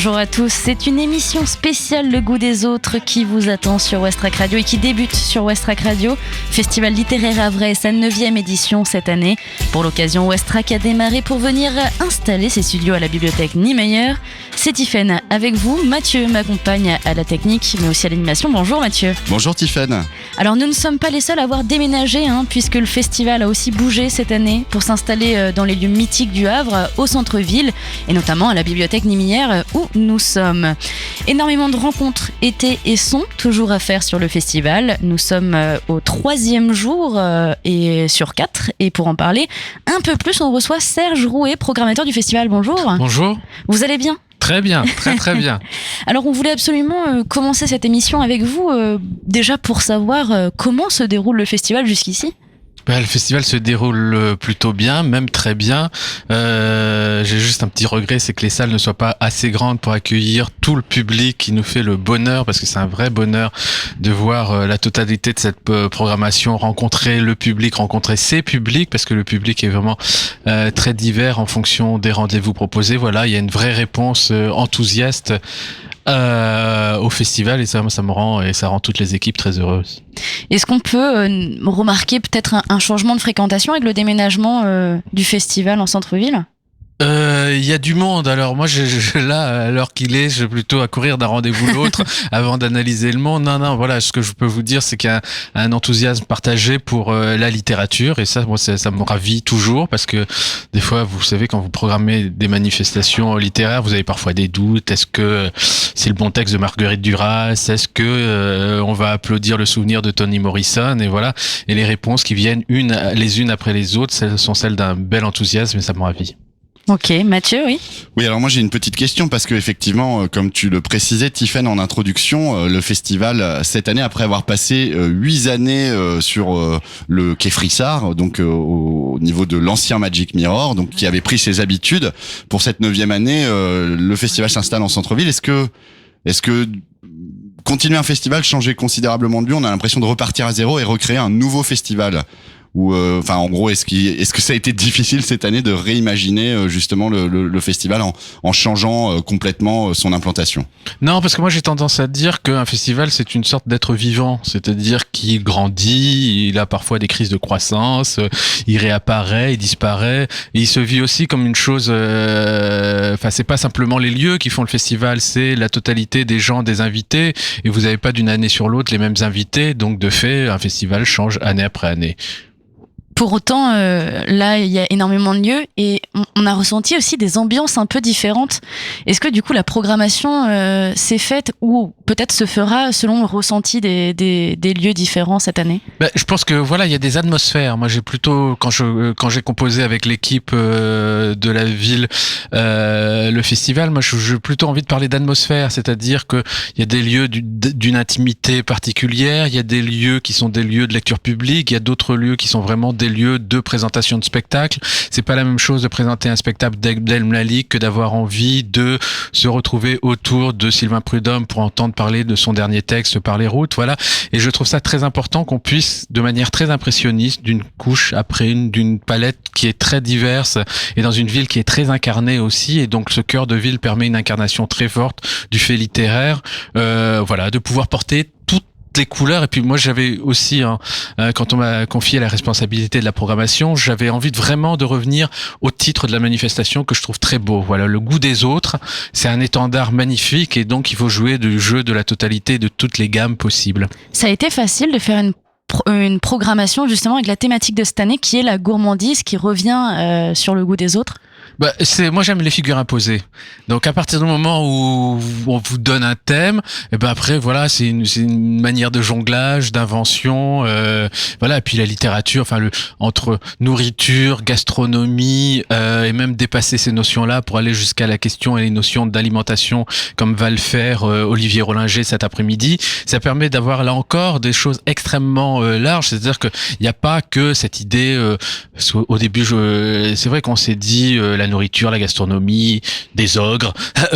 Bonjour à tous, c'est une émission spéciale Le Goût des Autres qui vous attend sur Westrack Radio et qui débute sur Westrack Radio. Festival littéraire Havrais, sa 9e édition cette année. Pour l'occasion, Westrack a démarré pour venir installer ses studios à la bibliothèque Niemeyer. C'est Tiffaine avec vous, Mathieu m'accompagne à la technique mais aussi à l'animation. Bonjour Mathieu. Bonjour Tiffaine. Alors nous ne sommes pas les seuls à avoir déménagé puisque le festival a aussi bougé cette année pour s'installer dans les lieux mythiques du Havre, au centre-ville et notamment à la bibliothèque Niemeyer où nous sommes. Énormément de rencontres étaient et sont toujours à faire sur le festival. Nous sommes au 3e jour et sur 4 et pour en parler un peu plus, on reçoit Serge Rouet, programmateur du festival. Bonjour. Bonjour. Vous allez bien ? Très bien, très bien. Alors on voulait absolument commencer cette émission avec vous, déjà pour savoir comment se déroule le festival jusqu'ici. Le festival se déroule plutôt bien, même très bien. J'ai juste un petit regret, c'est que les salles ne soient pas assez grandes pour accueillir tout le public qui nous fait le bonheur, parce que c'est un vrai bonheur de voir la totalité de cette programmation, rencontrer le public, rencontrer ses publics, parce que le public est vraiment très divers en fonction des rendez-vous proposés. Voilà, il y a une vraie réponse enthousiaste au festival et ça me rend et ça rend toutes les équipes très heureuses. Est-ce qu'on peut remarquer peut-être un changement de fréquentation avec le déménagement du festival en centre-ville ? Il y a du monde. Alors moi, là, à l'heure qu'il est, je vais plutôt à courir d'un rendez-vous l'autre avant d'analyser le monde. Non, voilà, ce que je peux vous dire, c'est qu'il y a un enthousiasme partagé pour la littérature et ça, moi, ça me ravit toujours parce que des fois, vous savez, quand vous programmez des manifestations littéraires, vous avez parfois des doutes. Est-ce que c'est le bon texte de Marguerite Duras ? Est-ce que on va applaudir le souvenir de Toni Morrison ? Et voilà. Et les réponses qui viennent les unes après les autres, sont celles d'un bel enthousiasme et ça me ravit. Ok, Mathieu, oui. Oui, alors moi j'ai une petite question parce que effectivement, comme tu le précisais, Tiffaine, en introduction, le festival cette année, après avoir passé 8 années sur le quai Frissard, donc au niveau de l'ancien Magic Mirror, donc qui avait pris ses habitudes, pour cette 9e année, le festival s'installe en centre-ville. Est-ce que continuer un festival, changer considérablement de lieu, on a l'impression de repartir à zéro et recréer un nouveau festival ? Ou en gros, est-ce que ça a été difficile cette année de réimaginer justement le festival en changeant complètement son implantation ? Non, parce que moi j'ai tendance à dire qu'un festival c'est une sorte d'être vivant, c'est-à-dire qu'il grandit, il a parfois des crises de croissance, il réapparaît, il disparaît, et il se vit aussi comme une chose. C'est pas simplement les lieux qui font le festival, c'est la totalité des gens, des invités, et vous n'avez pas d'une année sur l'autre les mêmes invités, donc de fait un festival change année après année. Pour autant, là, il y a énormément de lieux et on a ressenti aussi des ambiances un peu différentes. Est-ce que du coup, la programmation s'est faite ou peut-être se fera selon le ressenti des lieux différents cette année ? Je pense que voilà, il y a des atmosphères. Moi, j'ai plutôt quand j'ai composé avec l'équipe de la ville le festival, moi, j'ai plutôt envie de parler d'atmosphère, c'est-à-dire que il y a des lieux d'une intimité particulière, il y a des lieux qui sont des lieux de lecture publique, il y a d'autres lieux qui sont vraiment des lieux de présentation de spectacles. C'est pas la même chose de présenter un spectacle d'El Mlalik que d'avoir envie de se retrouver autour de Sylvain Prudhomme pour entendre parler de son dernier texte par les routes, voilà. Et je trouve ça très important qu'on puisse, de manière très impressionniste, d'une couche après une, d'une palette qui est très diverse et dans une ville qui est très incarnée aussi. Et donc ce cœur de ville permet une incarnation très forte du fait littéraire, de pouvoir porter les couleurs. Et puis moi j'avais aussi quand on m'a confié la responsabilité de la programmation, j'avais envie de revenir au titre de la manifestation que je trouve très beau. Voilà, le goût des autres, c'est un étendard magnifique et donc il faut jouer du jeu de la totalité de toutes les gammes possibles. Ça a été facile de faire une programmation justement avec la thématique de cette année qui est la gourmandise qui revient sur le goût des autres. Moi j'aime les figures imposées. Donc à partir du moment où on vous donne un thème, et après voilà, c'est une manière de jonglage, d'invention, et puis la littérature, entre nourriture, gastronomie, et même dépasser ces notions-là pour aller jusqu'à la question et les notions d'alimentation, comme va le faire Olivier Rollinger cet après-midi. Ça permet d'avoir là encore des choses extrêmement larges, c'est-à-dire que il n'y a pas que cette idée. Au début, c'est vrai qu'on s'est dit la la nourriture, la gastronomie, des ogres,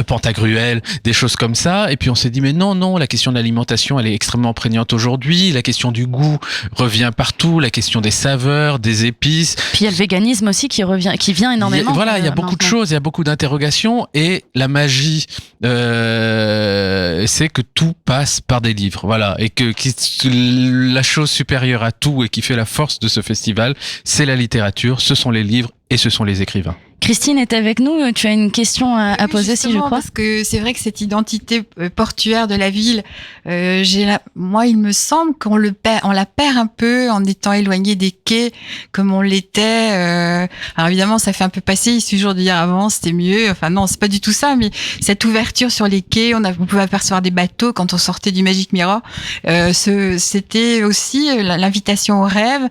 Pantagruel, des choses comme ça. Et puis on s'est dit mais non, la question de l'alimentation, elle est extrêmement prégnante aujourd'hui. La question du goût revient partout, la question des saveurs, des épices. Puis il y a le véganisme aussi qui vient énormément. Il y a beaucoup de choses, il y a beaucoup d'interrogations, et la magie, c'est que tout passe par des livres, voilà, et que la chose supérieure à tout et qui fait la force de ce festival, c'est la littérature, ce sont les livres et ce sont les écrivains. Christine est avec nous. Tu as une question à poser, si je crois. Parce que c'est vrai que cette identité portuaire de la ville, moi, il me semble qu'on la perd un peu en étant éloigné des quais, comme on l'était. Alors évidemment, ça fait un peu passer. Il suffit toujours de dire avant, c'était mieux. Enfin non, c'est pas du tout ça. Mais cette ouverture sur les quais, on pouvait apercevoir des bateaux quand on sortait du Magic Mirror. C'était aussi l'invitation au rêve,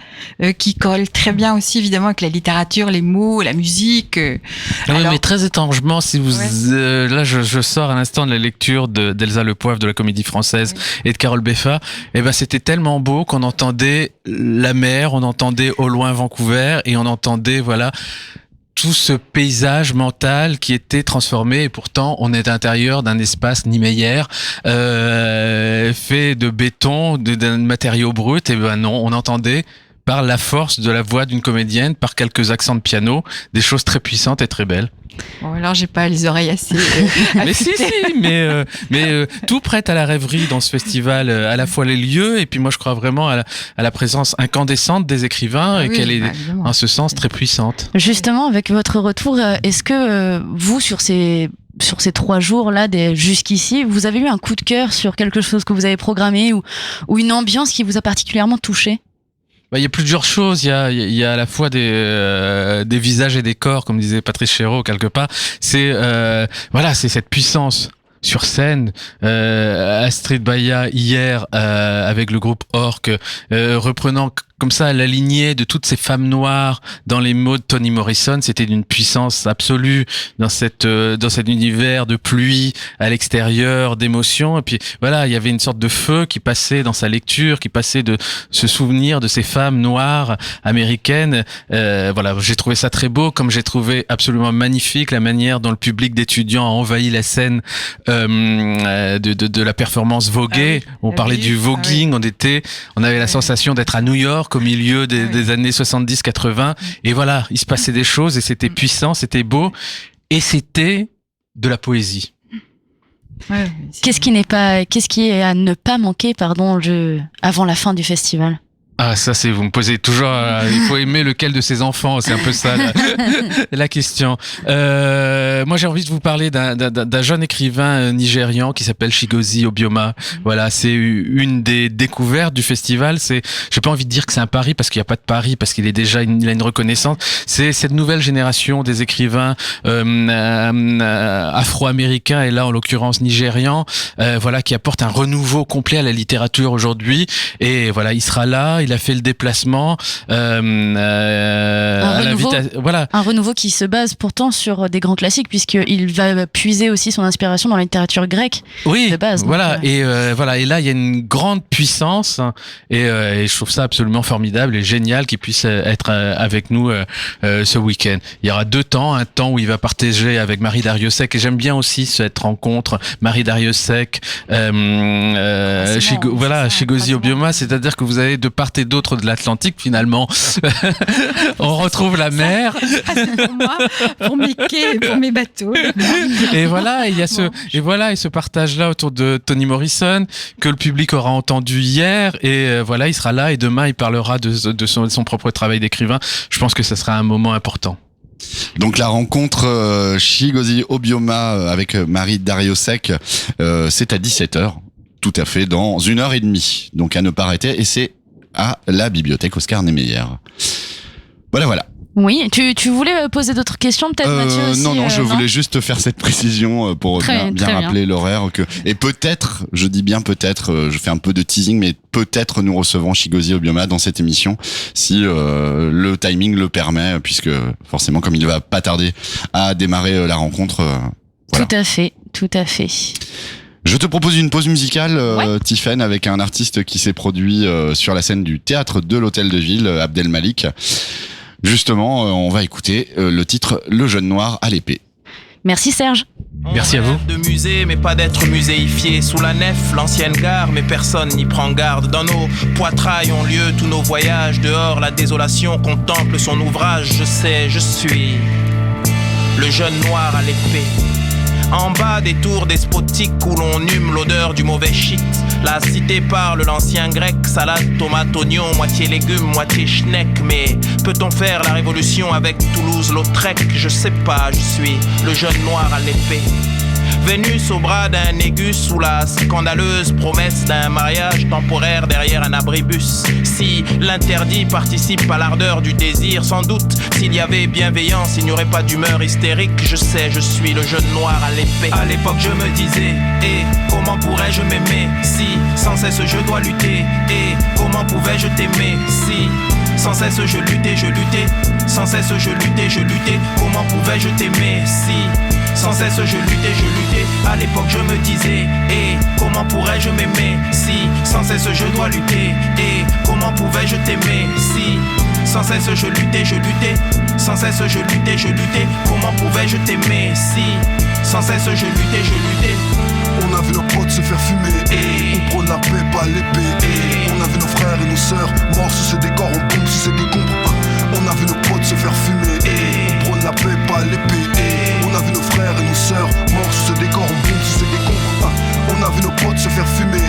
qui colle très bien aussi évidemment avec la littérature, les mots, la musique. Oui, mais très étrangement, si vous là, je sors à l'instant de la lecture d'Elsa Le Poivre de la Comédie Française et de Carole Beffa. Et ben, c'était tellement beau qu'on entendait la mer, on entendait au loin Vancouver, et on entendait tout ce paysage mental qui était transformé, et pourtant on est à l'intérieur d'un espace Niemeyer fait de béton, d'un matériau brut. Et ben non, on entendait par la force de la voix d'une comédienne, par quelques accents de piano, des choses très puissantes et très belles. Bon, alors j'ai pas les oreilles assez. Mais si, mais tout prête à la rêverie dans ce festival, à la fois les lieux, et puis moi je crois vraiment à la présence incandescente des écrivains, et qu'elle est en ce sens très puissante. Justement, avec votre retour, est-ce que vous, sur ces 3 jours-là, jusqu'ici, vous avez eu un coup de cœur sur quelque chose que vous avez programmé, ou une ambiance qui vous a particulièrement touché? Il y a plusieurs choses. Il y a à la fois des visages et des corps, comme disait Patrice Chéreau quelque part. C'est cette puissance sur scène. Astrid Baya hier avec le groupe Orque, reprenant comme ça la lignée de toutes ces femmes noires dans les mots de Toni Morrison. C'était d'une puissance absolue dans cet univers de pluie à l'extérieur, d'émotions. Et puis il y avait une sorte de feu qui passait dans sa lecture, qui passait de ce souvenir de ces femmes noires américaines. J'ai trouvé ça très beau, comme j'ai trouvé absolument magnifique la manière dont le public d'étudiants a envahi la scène de la performance voguée. On parlait du voguing, on avait la sensation d'être à New York au milieu des années 70-80, et il se passait des choses, et c'était puissant, c'était beau, et c'était de la poésie. Qu'est-ce qui est à ne pas manquer, avant la fin du festival? Ah, ça vous me posez toujours, il faut aimer lequel de ses enfants, c'est un peu ça la question. Moi j'ai envie de vous parler d'un jeune écrivain nigérian qui s'appelle Chigozie Obioma. Voilà, c'est une des découvertes du festival. J'ai pas envie de dire que c'est un pari, parce qu'il y a pas de pari, parce qu'il est déjà il a une reconnaissance. C'est cette nouvelle génération des écrivains afro-américains, et là en l'occurrence nigérians, qui apporte un renouveau complet à la littérature aujourd'hui. Et il sera là. Il a fait le déplacement. Un renouveau qui se base pourtant sur des grands classiques, puisqu'il va puiser aussi son inspiration dans la littérature grecque. Oui, de base. Et là il y a une grande puissance, et je trouve ça absolument formidable et génial qu'il puisse être avec nous ce week-end. Il y aura 2 temps, un temps où il va partager avec Marie Dariussec, et j'aime bien aussi cette rencontre Marie Dariussec, Chigozie Obioma, c'est-à-dire que vous avez de part et d'autre de l'Atlantique, finalement. On retrouve la mer. Pour moi, pour mes quais, pour mes bateaux. Et il y a ce partage-là autour de Toni Morrison, que le public aura entendu hier, et il sera là, et demain il parlera de son propre travail d'écrivain. Je pense que ça sera un moment important. Donc la rencontre Chigozie Obioma avec Marie Dariussec, c'est à 17h, tout à fait, dans 1h30. Donc à ne pas arrêter, et c'est à la bibliothèque Oscar Niemeyer. Voilà. Oui, tu voulais poser d'autres questions peut-être, Mathieu aussi, Non, je voulais juste faire cette précision pour bien rappeler l'horaire. Et peut-être, je dis bien peut-être, je fais un peu de teasing, mais peut-être nous recevons Chigozie Obioma dans cette émission, si le timing le permet, puisque forcément, comme il va pas tarder à démarrer la rencontre. Tout à fait. Je te propose une pause musicale, Tiffaine, avec un artiste qui s'est produit sur la scène du théâtre de l'Hôtel de Ville, Abdel Malik. Justement, on va écouter le titre Le Jeune Noir à l'épée. Merci Serge. Merci à vous. De musée, mais pas d'être muséifié. Sous la nef, l'ancienne gare, mais personne n'y prend garde. Dans nos poitrails ont lieu tous nos voyages. Dehors, la désolation contemple son ouvrage. Je sais, je suis le jeune noir à l'épée. En bas des tours despotiques où l'on hume l'odeur du mauvais shit. La cité parle l'ancien grec, salade, tomate, oignon, moitié légumes, moitié schneck. Mais peut-on faire la révolution avec Toulouse-Lautrec? Je sais pas, je suis le jeune noir à l'épée. Vénus au bras d'un Négus sous la scandaleuse promesse d'un mariage temporaire derrière un abribus. Si l'interdit participe à l'ardeur du désir, sans doute s'il y avait bienveillance, il n'y aurait pas d'humeur hystérique. Je sais, je suis le jeune noir à l'épée. À l'époque je me disais, comment pourrais-je m'aimer si sans cesse je dois lutter? Comment pouvais-je t'aimer si sans cesse je luttais, sans cesse je luttais, comment pouvais-je t'aimer si sans cesse je luttais, à l'époque je me disais, comment pourrais-je m'aimer si sans cesse je dois lutter, comment pouvais-je t'aimer si sans cesse je luttais, sans cesse je luttais, comment pouvais-je t'aimer si sans cesse je luttais. On a vu nos potes se faire fumer, on prône la paix, pas l'épée. On a vu nos frères et nos sœurs morts sous ces décors, on bombe sous ces décombres. On a vu nos potes se faire fumer, on prône la paix, pas l'épée. On a vu nos frères et nos sœurs morts sous ce décor, on bombe sous ces décombres. On a vu nos potes se faire fumer,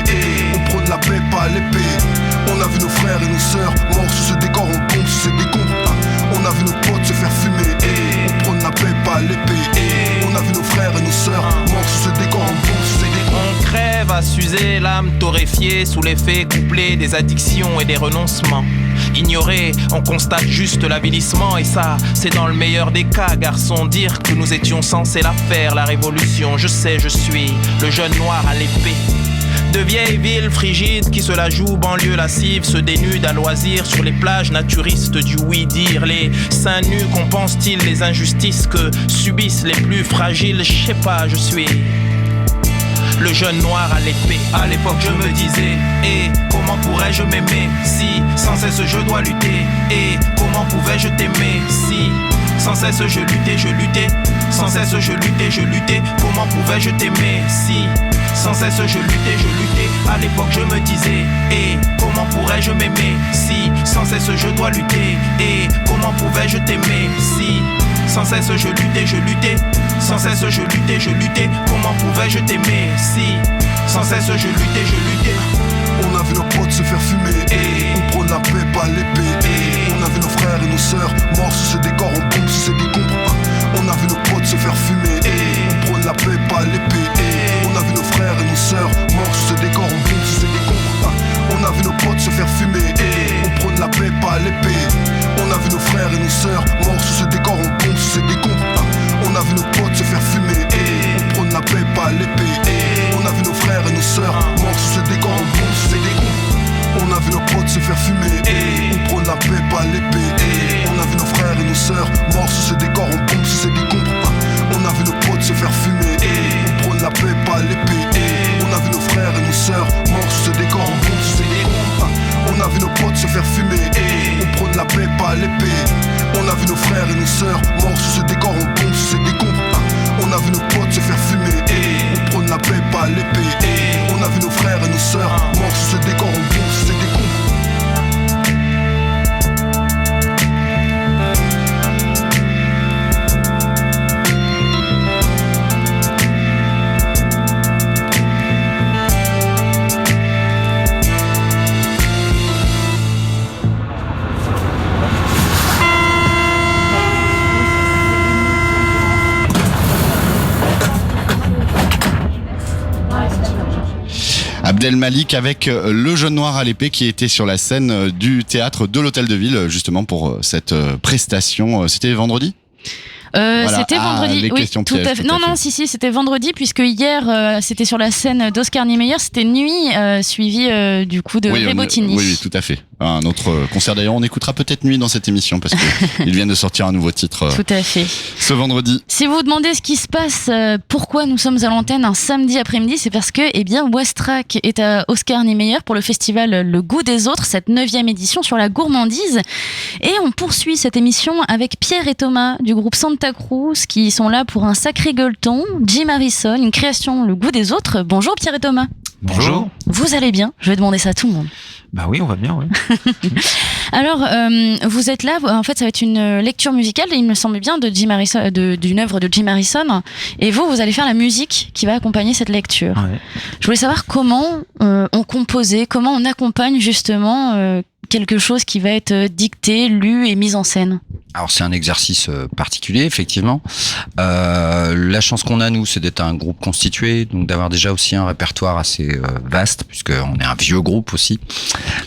on prône la paix, pas l'épée. On a vu nos frères et nos sœurs morts sous ce décor, on bombe sous ces décombres. On a vu nos potes se faire fumer, on prône la paix, pas l'épée. On a vu nos frères et nos sœurs morts sous ce décor, on bombe sous ces décombres. On crève à s'user, l'âme torréfiée sous l'effet couplé des addictions et des renoncements. Ignoré, on constate juste l'avilissement, et ça, c'est dans le meilleur des cas, garçon. Dire que nous étions censés la faire, la révolution. Je sais, je suis le jeune noir à l'épée. De vieilles villes frigides qui se la jouent, banlieue lascive, se dénudent à loisir sur les plages naturistes du oui-dire. Les seins nus compensent-ils les injustices que subissent les plus fragiles? Je sais pas, je suis le jeune noir à l'épée. À l'époque je me disais, comment pourrais-je m'aimer si sans cesse je dois lutter? Comment pouvais-je t'aimer si sans cesse je luttais, sans cesse je luttais, comment pouvais-je t'aimer si sans cesse je luttais, à l'époque je me disais, comment pourrais-je m'aimer si sans cesse je dois lutter? Comment pouvais-je t'aimer si sans cesse je luttais, sans cesse je luttais, comment pouvais-je t'aimer si sans cesse je luttais. On a vu nos potes se faire fumer, on prône la paix, pas l'épée. On a vu nos frères et nos sœurs morts sous ce décor, on bombe sous ces décombres. On a vu nos potes se faire fumer, on prône la paix, pas l'épée. On a vu nos frères et nos sœurs morts sous ce décor, on bombe sous ces décombres. On a vu nos potes se faire fumer, on prône la paix, pas l'épée. On a vu nos frères et nos sœurs morts sous ce décor, on bombe sous ces décombres. On a vu nos potes se faire fumer, on prône la paix, pas l'épée. On a vu nos frères et nos sœurs morts sous ce décor, on bombe sous ces décombres. On a vu nos potes se faire fumer, on prône la paix, pas l'épée. On a vu nos frères et nos sœurs morts sous ce décor, on bombe sous ces décombres. On a vu nos potes se faire fumer, on prône la paix, pas l'épée. On a vu nos frères et nos sœurs morts sous ce décor, on bombe sous ces décombres. On a vu nos potes se faire fumer, on prône la paix, pas l'épée. On a vu nos frères et nos sœurs morts sous ce décor, on bombe sous ces décombres. On a vu nos potes se faire fumer, on prône la paix, pas l'épée. On a vu nos frères et nos sœurs morts sous ce décor, on bombe sous ces décombres. Abdel Malik avec le jeune noir à l'épée qui était sur la scène du théâtre de l'Hôtel de Ville justement pour cette prestation. C'était vendredi ? Voilà. C'était vendredi. Les Oui, questions tout pièges, à fait. tout à Non, fait. non, si, c'était vendredi, puisque hier, c'était sur la scène d'Oscar Niemeyer, c'était Nuit, suivi du coup de Oui, Rebotini. oui, tout à fait. Un autre concert d'ailleurs, on écoutera peut-être Nuit dans cette émission parce qu'ils viennent de sortir un nouveau titre Tout à fait. ce vendredi. Si vous vous demandez ce qui se passe, pourquoi nous sommes à l'antenne un samedi après-midi, c'est parce que Westrack est à Oscar Niemeyer pour le festival Le Goût des Autres, cette 9e édition sur la gourmandise. Et on poursuit cette émission avec Pierre et Thomas du groupe Santa Cruz qui sont là pour un sacré gueuleton, Jim Harrison, une création Le Goût des Autres. Bonjour Pierre et Thomas. Bonjour. Vous allez bien? Je vais demander ça à tout le monde. Bah oui, on va bien, ouais. Alors, vous êtes là, en fait, ça va être une lecture musicale, il me semble bien, de Jim Harrison, d'une œuvre de Jim Harrison. Et vous allez faire la musique qui va accompagner cette lecture. Ouais. Je voulais savoir comment on composait, comment on accompagne justement quelque chose qui va être dicté, lu et mis en scène. Alors c'est un exercice particulier, effectivement. La chance qu'on a, nous, c'est d'être un groupe constitué, donc d'avoir déjà aussi un répertoire assez vaste, puisqu'on est un vieux groupe aussi.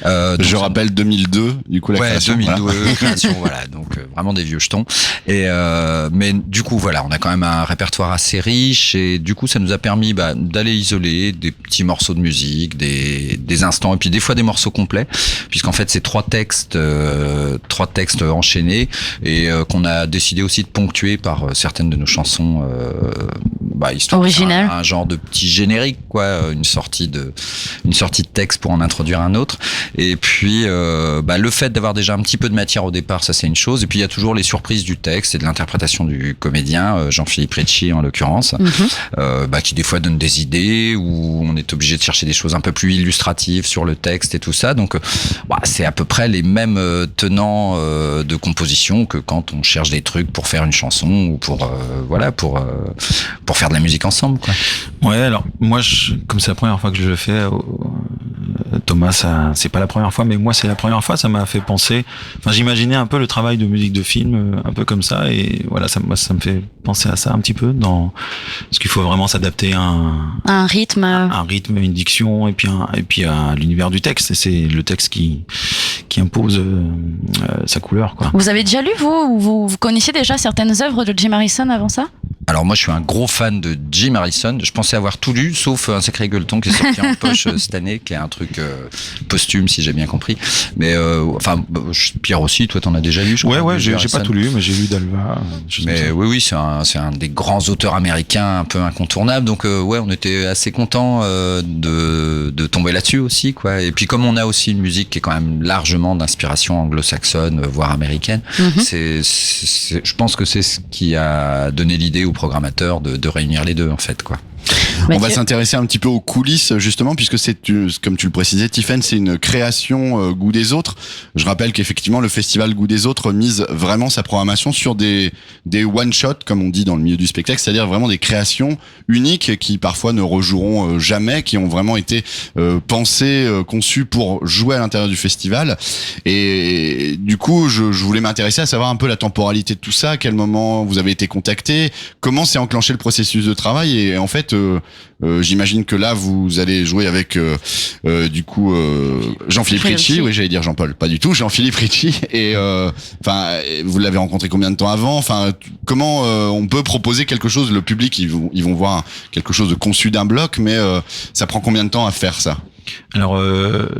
Je rappelle 2002, du coup la création. 2002, voilà. création, voilà. Donc vraiment des vieux jetons. Et mais du coup, voilà, on a quand même un répertoire assez riche, et du coup, ça nous a permis d'aller isoler des petits morceaux de musique, des instants, et puis des fois des morceaux complets, puisqu'en fait c'est trois textes enchaînés. Et qu'on a décidé aussi de ponctuer par certaines de nos chansons histoire originales, un genre de petit générique, quoi, une sortie de texte pour en introduire un autre. Et puis le fait d'avoir déjà un petit peu de matière au départ, ça c'est une chose. Et puis il y a toujours les surprises du texte et de l'interprétation du comédien, Jean-Philippe Ricci en l'occurrence, qui des fois donne des idées, où on est obligé de chercher des choses un peu plus illustratives sur le texte et tout ça. Donc c'est à peu près les mêmes tenants de composition que quand on cherche des trucs pour faire une chanson ou pour faire de la musique ensemble, quoi. Ouais, alors moi, comme c'est la première fois que je le fais, Thomas, c'est pas la première fois, mais moi c'est la première fois. Ça m'a fait penser. Enfin, j'imaginais un peu le travail de musique de film, un peu comme ça, et voilà, ça me fait penser à ça un petit peu, parce qu'il faut vraiment s'adapter à un rythme, une diction, et puis à l'univers du texte. Et c'est le texte qui impose sa couleur, quoi. Vous avez déjà lu, vous connaissiez déjà certaines œuvres de Jim Harrison avant ça? Alors moi je suis un gros fan de Jim Harrison. Je pensais avoir tout lu sauf Un sacré gueuleton qui est sorti en poche cette année, qui est un truc posthume si j'ai bien compris. Mais Pierre aussi, toi t'en as déjà lu, je crois. Ouais, j'ai pas tout lu, mais j'ai lu Dalva. Mais oui, c'est un des grands auteurs américains un peu incontournables. Donc on était assez contents de tomber là-dessus aussi, quoi. Et puis comme on a aussi une musique qui est quand même largement d'inspiration anglo-saxonne, voire américaine, je pense que c'est ce qui a donné l'idée au programmateur de réunir les deux, en fait, quoi. On va s'intéresser un petit peu aux coulisses, justement, puisque comme tu le précisais, Tiffen, c'est une création Goût des Autres. Je rappelle qu'effectivement, le festival Goût des Autres mise vraiment sa programmation sur des one-shots, comme on dit dans le milieu du spectacle, c'est-à-dire vraiment des créations uniques qui parfois ne rejoueront jamais, qui ont vraiment été pensées, conçues pour jouer à l'intérieur du festival. Et du coup, je voulais m'intéresser à savoir un peu la temporalité de tout ça, à quel moment vous avez été contacté, comment s'est enclenché le processus de travail, et en fait, j'imagine que là vous allez jouer avec Jean-Philippe Ricci. Oui, j'allais dire Jean-Paul, pas du tout, Jean-Philippe Ricci. Et vous l'avez rencontré combien de temps avant? Enfin, comment on peut proposer quelque chose? Le public, ils vont voir quelque chose de conçu d'un bloc, mais ça prend combien de temps à faire ça? Alors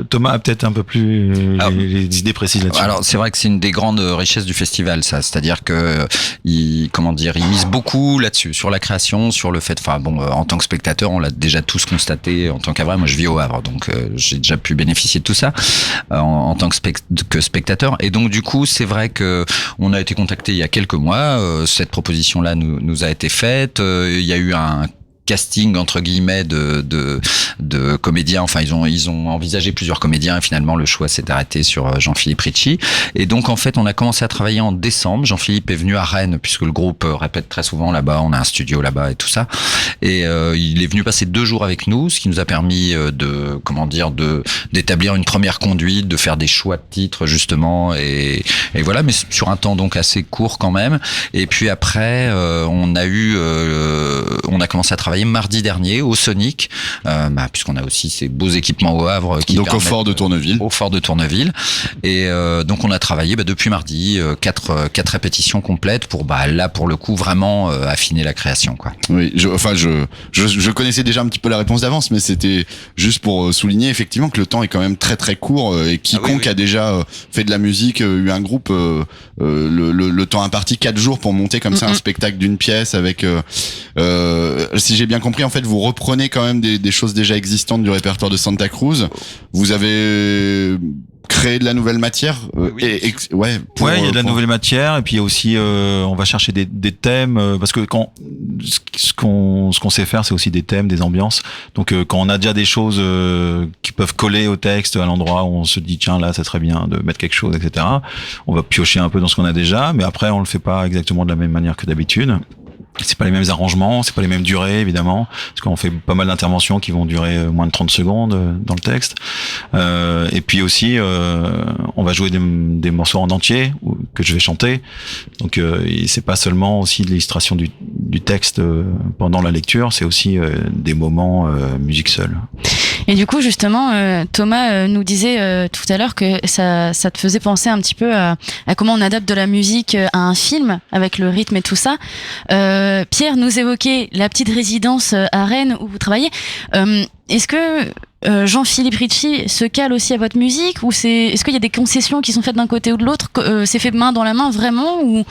Thomas a peut-être un peu plus les idées précises là-dessus. Alors c'est vrai que c'est une des grandes richesses du festival, ça, c'est-à-dire que il mise beaucoup là-dessus, sur la création, sur le fait, en tant que spectateur, on l'a déjà tous constaté. En tant qu'Havre, moi je vis au Havre, donc j'ai déjà pu bénéficier de tout ça en tant que spectateur. Et donc du coup, c'est vrai que on a été contacté il y a quelques mois. Cette proposition-là nous a été faite. Il y a eu un casting entre guillemets de comédiens. Enfin, ils ont envisagé plusieurs comédiens et finalement le choix s'est arrêté sur Jean-Philippe Ricci. Et donc en fait, on a commencé à travailler en décembre. Jean-Philippe est venu à Rennes puisque le groupe répète très souvent là-bas. On a un studio là-bas et tout ça. Et il est venu passer 2 jours avec nous, ce qui nous a permis d'établir une première conduite, de faire des choix de titres justement et voilà, mais sur un temps donc assez court quand même. Et puis après, on a commencé à travailler travaillé mardi dernier au Sonic, puisqu'on a aussi ces beaux équipements au Havre. Donc au Fort de Tourneville. Au Fort de Tourneville. Et donc on a travaillé depuis mardi 4 répétitions complètes pour là pour le coup vraiment affiner la création, quoi. Oui, je connaissais déjà un petit peu la réponse d'avance, mais c'était juste pour souligner effectivement que le temps est quand même très très court et quiconque a déjà fait de la musique, eu un groupe, le temps imparti 4 jours pour monter comme ça un spectacle d'une pièce avec si j'ai bien compris, en fait vous reprenez quand même des choses déjà existantes du répertoire de Santa Cruz. Vous avez créé de la nouvelle matière. Il y a de la nouvelle matière, et puis il y a aussi on va chercher des thèmes, parce que ce qu'on sait faire, c'est aussi des thèmes, des ambiances. Donc quand on a déjà des choses qui peuvent coller au texte, à l'endroit où on se dit tiens là ça serait bien de mettre quelque chose, etc. On va piocher un peu dans ce qu'on a déjà, mais après on le fait pas exactement de la même manière que d'habitude. C'est pas les mêmes arrangements, c'est pas les mêmes durées évidemment, parce qu'on fait pas mal d'interventions qui vont durer moins de 30 secondes dans le texte. Et puis aussi, on va jouer des morceaux en entier que je vais chanter. Donc c'est pas seulement aussi de l'illustration du texte pendant la lecture, c'est aussi des moments musique seule. Et du coup, justement, Thomas nous disait tout à l'heure que ça te faisait penser un petit peu à comment on adapte de la musique à un film, avec le rythme et tout ça. Pierre nous évoquait la petite résidence à Rennes où vous travaillez. Est-ce que Jean-Philippe Ricci se cale aussi à votre musique, ou est-ce qu'il y a des concessions qui sont faites d'un côté ou de l'autre, c'est fait main dans la main vraiment, ou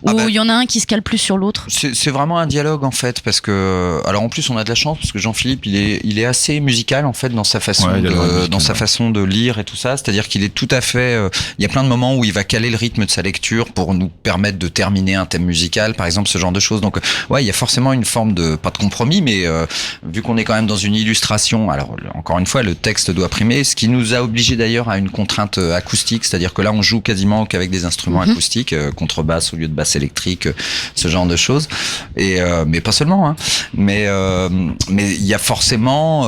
il y en a un qui se cale plus sur l'autre? C'est vraiment un dialogue en fait, parce que alors en plus on a de la chance parce que Jean-Philippe il est assez musical en fait dans sa façon sa façon de lire et tout ça, c'est-à-dire qu'il est tout à fait il y a plein de moments où il va caler le rythme de sa lecture pour nous permettre de terminer un thème musical par exemple, ce genre de choses. Donc il y a forcément une forme de pas de compromis, mais vu qu'on est quand même dans une illustration, alors encore une fois le texte doit primer, ce qui nous a obligé d'ailleurs à une contrainte acoustique, c'est-à-dire que là on joue quasiment qu'avec des instruments acoustiques, contrebasse au lieu de basse électrique, ce genre de choses, et mais pas seulement, hein. Mais il y a forcément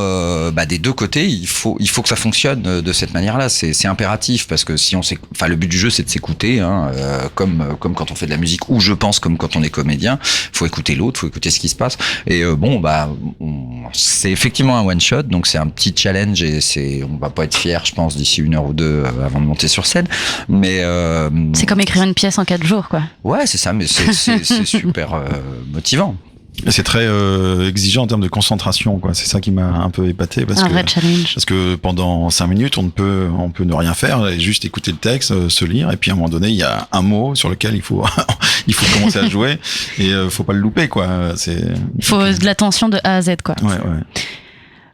des deux côtés, il faut que ça fonctionne de cette manière-là, c'est impératif, parce que si le but du jeu c'est de s'écouter, hein, comme quand on fait de la musique, ou je pense comme quand on est comédien, faut écouter l'autre, faut écouter ce qui se passe, et c'est effectivement un one shot, donc c'est un petit challenge, et on va pas être fiers, je pense, d'ici 1 heure ou 2 avant de monter sur scène, mais c'est comme écrire une pièce en 4 jours, quoi. Ouais, c'est ça, mais c'est super motivant. Et c'est très exigeant en termes de concentration, quoi. C'est ça qui m'a un peu épaté, parce que pendant 5 minutes on peut ne rien faire et juste écouter le texte, se lire, et puis à un moment donné il y a un mot sur lequel il faut commencer à jouer, et faut pas le louper, quoi. Il faut de l'attention de A à Z, quoi. Ouais.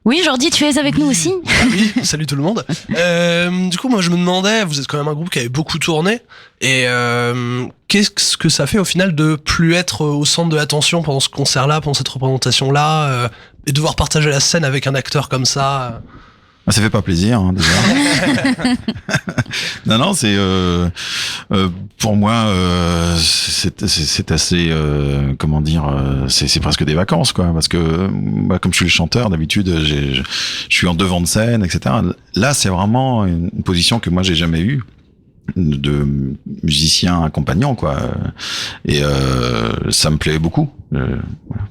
Oui, Jordi, tu es avec nous aussi. Oui, salut tout le monde. Du coup, moi je me demandais, vous êtes quand même un groupe qui avait beaucoup tourné, et qu'est-ce que ça fait au final de plus être au centre de l'attention pendant ce concert-là, pendant cette représentation-là, et devoir partager la scène avec un acteur comme ça? Ça fait pas plaisir, hein, déjà. Non, c'est pour moi c'est assez comment dire, c'est presque des vacances, quoi, parce que comme je suis le chanteur d'habitude, je suis en devant de scène, etc. Là, c'est vraiment une position que moi j'ai jamais eue, de musicien accompagnant, quoi, et ça me plaît beaucoup. Voilà.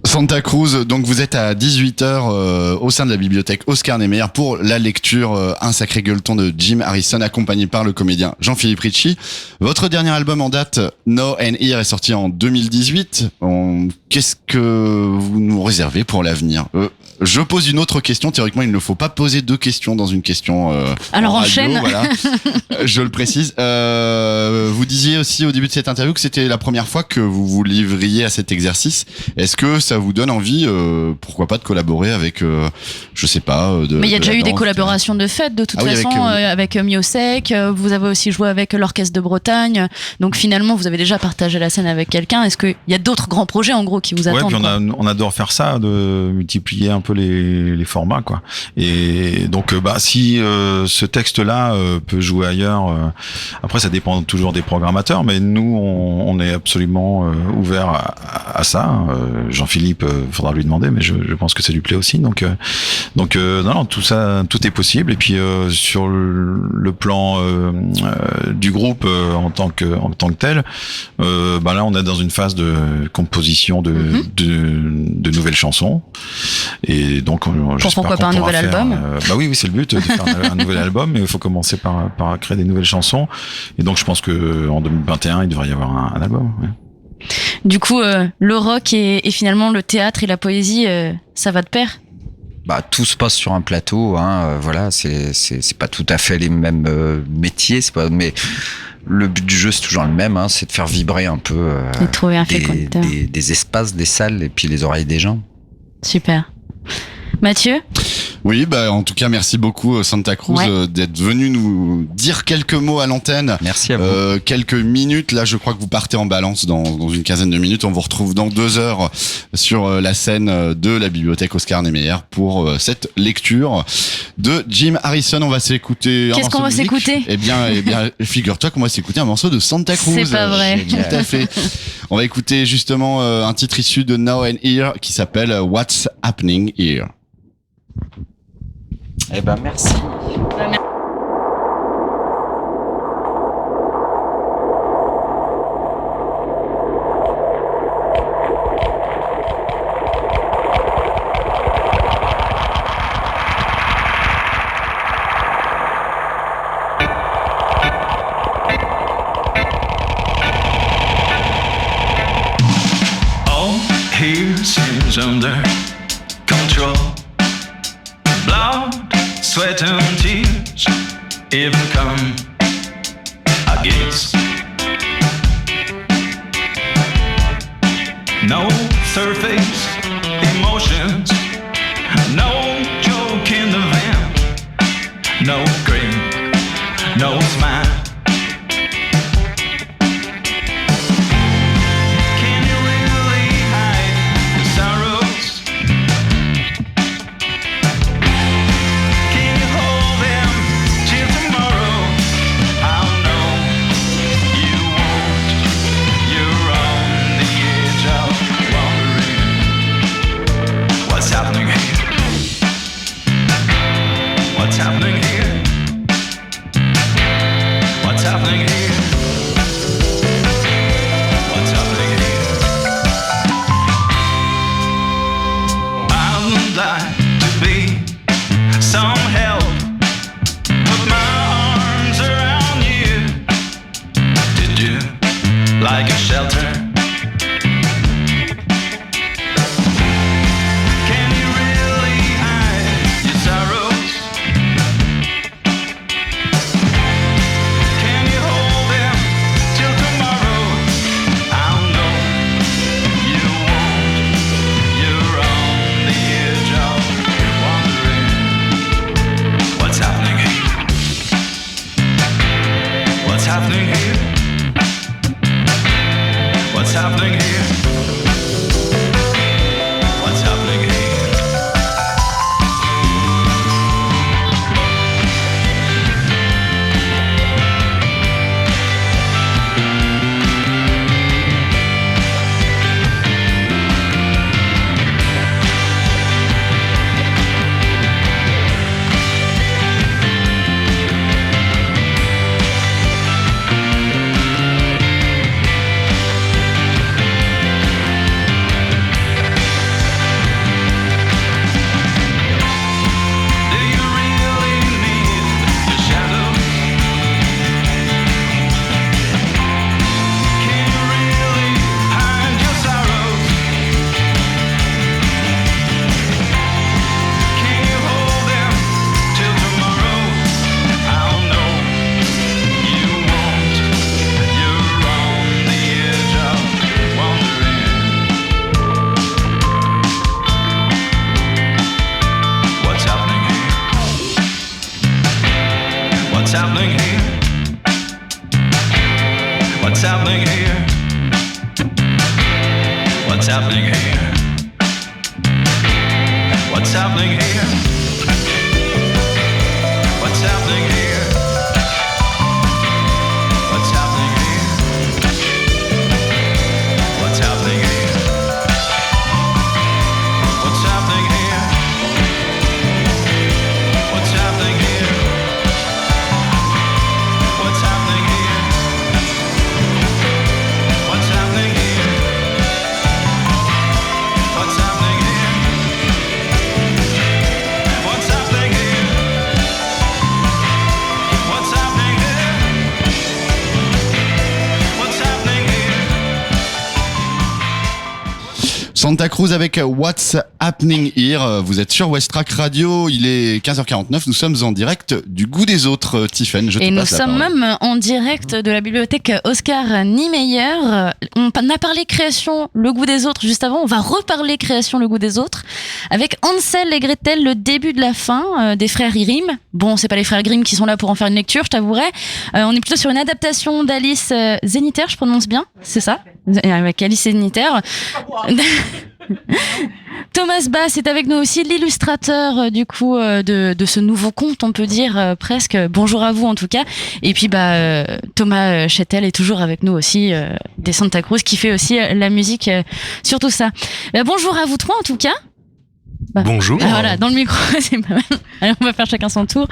Santa Cruz, donc vous êtes à 18h au sein de la bibliothèque Oscar Niemeyer pour la lecture Un sacré gueuleton de Jim Harrison, accompagné par le comédien Jean-Philippe Ricci. Votre dernier album en date, Now and Here, est sorti en 2018. Qu'est-ce que vous nous réservez pour l'avenir? Je pose une autre question. Théoriquement, il ne faut pas poser 2 questions dans une question. Alors en radio, enchaîne. Voilà. Je le précise. Vous disiez aussi au début de cette interview que c'était la première fois que vous vous livriez à cet exercice. Est-ce que ça vous donne envie, pourquoi pas, de collaborer avec, je sais pas, mais il y a déjà eu des collaborations de fait, de toute façon, avec Miosek. Vous avez aussi joué avec l'Orchestre de Bretagne. Donc finalement, vous avez déjà partagé la scène avec quelqu'un. Est-ce qu'il y a d'autres grands projets en gros qui vous attendent? Ouais, puis on adore faire ça, de multiplier un peu les formats, quoi. Et donc si ce texte-là peut jouer ailleurs, après ça dépend toujours des programmateurs, mais nous on est absolument ouvert à ça. Jean-Philippe Philippe, faudra lui demander, mais je pense que ça lui plaît aussi. Donc non, tout ça, tout est possible. Et puis sur le plan du groupe en tant que tel, là on est dans une phase de composition de nouvelles chansons. Et donc pourquoi pas un nouvel album? Oui, c'est le but de faire un nouvel album, mais il faut commencer par créer des nouvelles chansons. Et donc je pense que en 2021 il devrait y avoir un album. Ouais. Du coup, le rock et finalement le théâtre et la poésie, ça va de pair? Tout se passe sur un plateau, voilà, c'est pas tout à fait les mêmes métiers, mais le but du jeu c'est toujours le même, c'est de faire vibrer un peu et trouver un fil conducteur. Des espaces, des salles et puis les oreilles des gens. Super. Mathieu? Oui, en tout cas, merci beaucoup Santa Cruz d'être venu nous dire quelques mots à l'antenne. Merci à vous. Quelques minutes. Là, je crois que vous partez en balance dans une quinzaine de minutes. On vous retrouve dans 2 heures sur la scène de la bibliothèque Oscar Niemeyer pour cette lecture de Jim Harrison. On va s'écouter. Qu'est-ce qu'on va s'écouter? Eh bien, figure-toi qu'on va s'écouter un morceau de Santa Cruz. C'est pas vrai. Tout à fait. On va écouter justement un titre issu de Now and Here qui s'appelle What's Happening Here. Merci. All here seems under control. Blood, sweat and tears even come against. No surface emotions, no joke in the van, no grin, no smile. Can you really hide the sorrows? Can you hold them till tomorrow? Oh no, you won't. You're on the edge of wondering what's happening here. What's happening here? What's happening here? What's happening here? I'd like to be some help. Put my arms around you. Did you like a shelter? Can you really hide your sorrows? Can you hold them till tomorrow? Oh no, you won't. You're on the edge of wondering what's happening here. What's happening here? What's happening here? What's happening here? Do you really need your shadow? Can you really hide your sorrows? Can you hold them till tomorrow? Oh no, you won't. You're on the edge of wondering what's happening here. What's happening here? What's happening here? What's happening here? What's happening here? What's happening here? What's happening here? What's happening here? Santa Cruz avec What's Happening Here. Vous êtes sur West Track Radio. Il est 15h49. Nous sommes en direct du Goût des Autres. Tiffen, je te Et nous passe la sommes parole. même en direct de la bibliothèque Oscar Niemeyer. On a parlé création, le goût des autres juste avant. On va reparler création, le goût des autres avec Hansel et Gretel, le début de la fin des frères Grimm. Bon, c'est pas les frères Grimm qui sont là pour en faire une lecture, je t'avouerai. On est plutôt sur une adaptation d'Alice Zenniter, je prononce bien, c'est ça, avec Alice Zenniter. Thomas Bass est avec nous aussi, l'illustrateur du coup de ce nouveau conte, on peut dire presque. Bonjour à vous en tout cas. Et puis Thomas Chettel est toujours avec nous aussi des Santa Cruz, qui fait aussi la musique sur tout ça. Bonjour à vous trois en tout cas. Bonjour. Voilà, dans le micro, c'est pas mal. Allez, on va faire chacun son tour.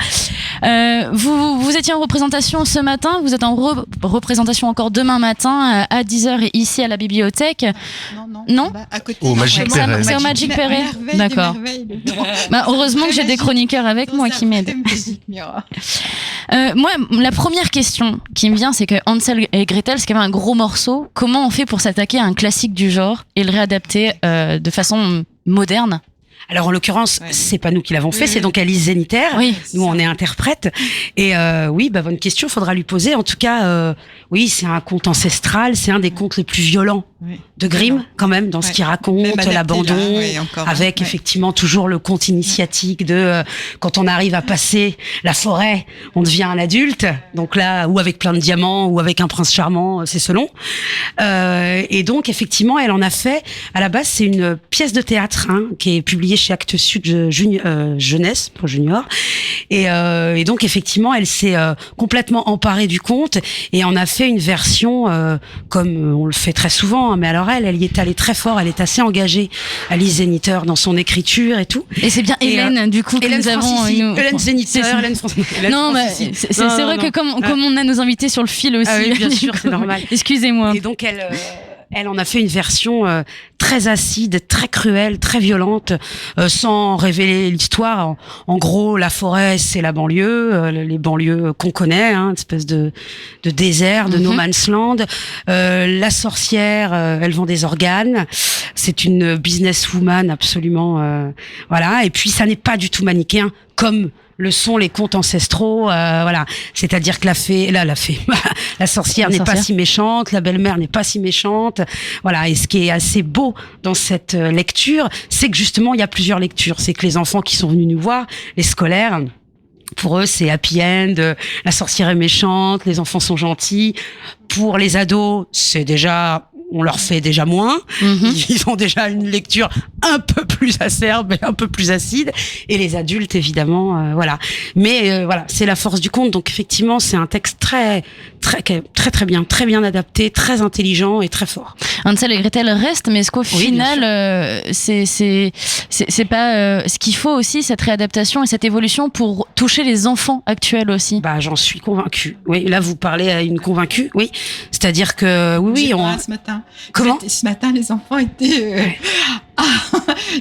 Vous étiez en représentation ce matin, vous êtes en représentation encore demain matin à 10h ici à la bibliothèque. Non. À côté, Au Magic C'est Perret. c'est au Magic Perret. D'accord. Heureusement que j'ai des chroniqueurs avec moi qui m'aident. Moi, la première question qui me vient, c'est que Hansel et Gretel, c'est quand même un gros morceau. Comment on fait pour s'attaquer à un classique du genre et le réadapter de façon moderne ? Alors en l'occurrence, c'est pas nous qui l'avons fait, c'est donc Alice Zenniter. Oui, nous on est interprète. Et oui, bonne question, faudra lui poser. En tout cas, oui, c'est un conte ancestral, c'est un des contes les plus violents de Grimm quand même dans ce qu'il raconte, l'abandon, avec effectivement toujours le conte initiatique de quand on arrive à passer la forêt, on devient un adulte. Donc là, ou avec plein de diamants, ou avec un prince charmant, c'est selon. Et donc effectivement, elle en a fait. À la base, c'est une pièce de théâtre qui est publiée chez Actes Sud jeunesse pour junior. Et donc effectivement, elle s'est complètement emparée du conte et en a fait une version comme on le fait très souvent. Mais alors elle y est allée très fort. Elle est assez engagée, Alice Zenniter, dans son écriture et tout. Et c'est bien Hélène, du coup, que Hélène nous avons. Hélène Zenniter, Hélène Francis. Non, c'est vrai que comme on a nos invités sur le fil aussi. Ah oui, bien sûr, c'est normal. Excusez-moi. Et donc elle en a fait une version très acide, très cruelle, très violente, sans révéler l'histoire. En gros, la forêt, c'est la banlieue, les banlieues qu'on connaît, une espèce de désert, de no man's land. La sorcière, elle vend des organes. C'est une businesswoman absolument, voilà. Et puis, ça n'est pas du tout manichéen, comme le sont les contes ancestraux, voilà. C'est-à-dire que la sorcière n'est pas si méchante, la belle-mère n'est pas si méchante, voilà. Et ce qui est assez beau dans cette lecture, c'est que justement il y a plusieurs lectures. C'est que les enfants qui sont venus nous voir, les scolaires, pour eux, c'est happy end, la sorcière est méchante, les enfants sont gentils. Pour les ados, on leur fait déjà moins. Ils ont déjà une lecture un peu plus acerbe et un peu plus acide. Et les adultes, évidemment, voilà. Mais voilà, c'est la force du conte. Donc effectivement, c'est un texte très bien adapté, très intelligent et très fort. Hansel et Gretel reste, mais est-ce qu'au final, c'est pas ce qu'il faut aussi, cette réadaptation et cette évolution pour toucher les enfants actuels aussi? J'en suis convaincue. Oui, là vous parlez à une convaincue. Oui, c'est-à-dire que oui, ce matin. Comment ce matin, les enfants étaient.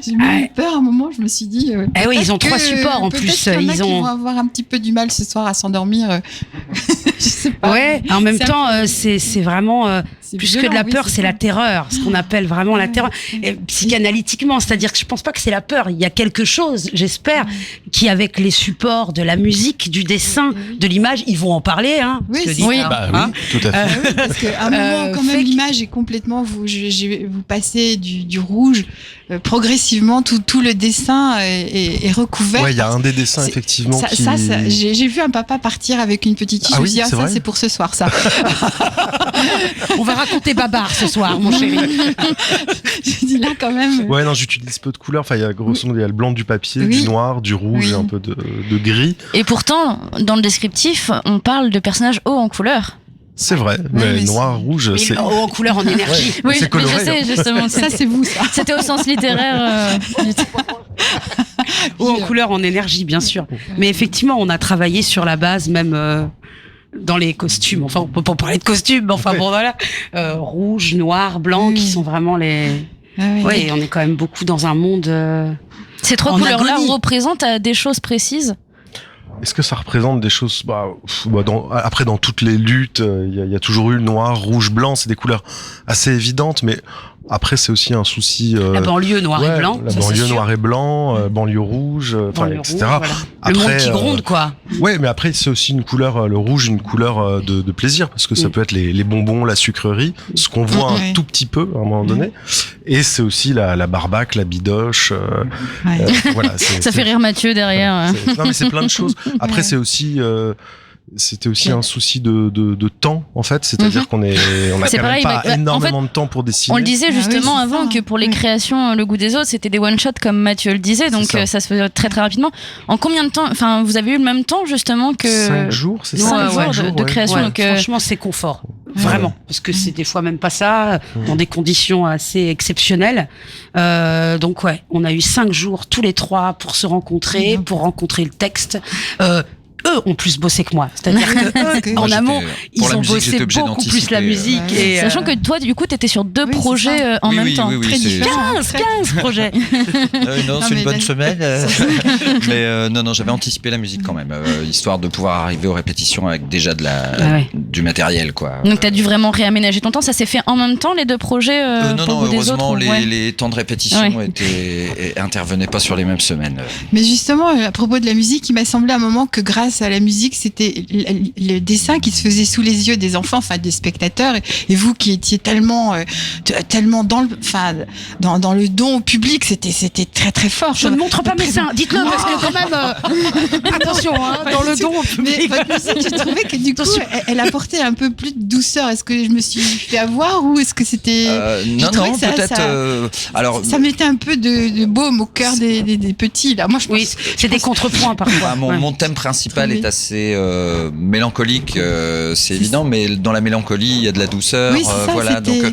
J'ai eu peur à un moment. Je me suis dit. Oui, ils ont 3 supports en plus. Ils vont avoir un petit peu du mal ce soir à s'endormir. Je sais pas. Ouais. En même temps, c'est vraiment plus violent, que de la peur, c'est c'est la terreur, ce qu'on appelle vraiment la terreur. Et psychanalytiquement, c'est-à-dire que je pense pas que c'est la peur. Il y a quelque chose, j'espère, qui avec les supports de la musique, du dessin, de l'image, ils vont en parler. Oui, oui, tout à fait. Parce qu'à un moment, quand même, l'image est complètement. Vous passez du rouge progressivement, tout le dessin est recouvert. Ouais, il y a un des dessins effectivement. J'ai vu un papa partir avec une petite fille. Ah oui, je me suis dit, c'est vrai. C'est pour ce soir, ça. On va raconter Babar ce soir, mon chéri. J'ai dit là quand même. Ouais, non, j'utilise peu de couleurs. Enfin, il y a grosso modo, il y a le blanc du papier, du noir, du rouge, et un peu de gris. Et pourtant, dans le descriptif, on parle de personnages hauts en couleur. C'est vrai, mais noir, rouge, c'est en couleur, en énergie. Oui, c'est coloré, mais je sais justement. Ça, c'est vous, ça. C'était au sens littéraire. Ou en couleur, en énergie, bien sûr. Mais effectivement, on a travaillé sur la base, même dans les costumes. Enfin, on peut pas parler de costumes, mais enfin bon, voilà. Rouge, noir, blanc, qui sont vraiment les. Oui, on est quand même beaucoup dans un monde. Ces 3 couleurs-là représentent des choses précises. Est-ce que ça représente des choses après, dans toutes les luttes, il y a toujours eu le noir, rouge, blanc, c'est des couleurs assez évidentes, mais Après, c'est aussi un souci. La banlieue noir et blanc. La ça, banlieue c'est sûr. noir et blanc, banlieue rouge, Banlieue etc. rouge, voilà. Le monde qui gronde, quoi. Ouais, mais après, c'est aussi une couleur, le rouge, une couleur de plaisir, parce que ça peut être les bonbons, la sucrerie, ce qu'on voit un tout petit peu à un moment donné. Et c'est aussi la barbaque, la bidoche. Voilà, ça fait rire Mathieu derrière. Non, mais c'est plein de choses. Après, c'est aussi. C'était aussi un souci de temps, en fait. C'est-à-dire qu'on a C'est quand pareil, même pas bah, énormément en fait, de temps pour dessiner. On le disait justement avant que pour les créations Le Goût des Autres, c'était des one-shots comme Mathieu le disait, donc ça se faisait très très rapidement. En combien de temps, enfin, vous avez eu le même temps justement que 5 jours, c'est ça. 5 jours de création. Ouais, donc, franchement, c'est confort. Vraiment. Parce que c'est des fois même pas ça, dans des conditions assez exceptionnelles. Donc ouais, on a eu 5 jours tous les 3 pour se rencontrer, pour rencontrer le texte. Eux ont plus bossé que moi. C'est-à-dire que eux, en amont, ils ont bossé beaucoup plus la musique. Et sachant que toi, du coup, t'étais sur 2 projets en même temps. Oui, très différents. 15 projets. Non, c'est une bonne semaine. Mais non, j'avais anticipé la musique quand même, histoire de pouvoir arriver aux répétitions avec déjà du matériel, quoi. Donc t'as dû vraiment réaménager ton temps. Ça s'est fait en même temps, les 2 projets Non, heureusement, les temps de répétition intervenaient pas sur les mêmes semaines. Mais justement, à propos de la musique, il m'a semblé à un moment que grâce à la musique, c'était le dessin qui se faisait sous les yeux des enfants, enfin des spectateurs, et vous qui étiez tellement dans le don au public, c'était très très fort. Je ne montre pas mes seins, dites-le, parce que quand même, attention, dans le don au public. Mais votre musique, j'ai trouvé que du coup, elle apportait un peu plus de douceur. Est-ce que je me suis fait avoir ou est-ce que c'était non, peut-être. Alors, ça mettait un peu de baume au cœur des petits là. Moi, je pense, c'est des contrepoints parfois. Mon thème principal est assez mélancolique, c'est évident, mais dans la mélancolie, il y a de la douceur. Voilà, donc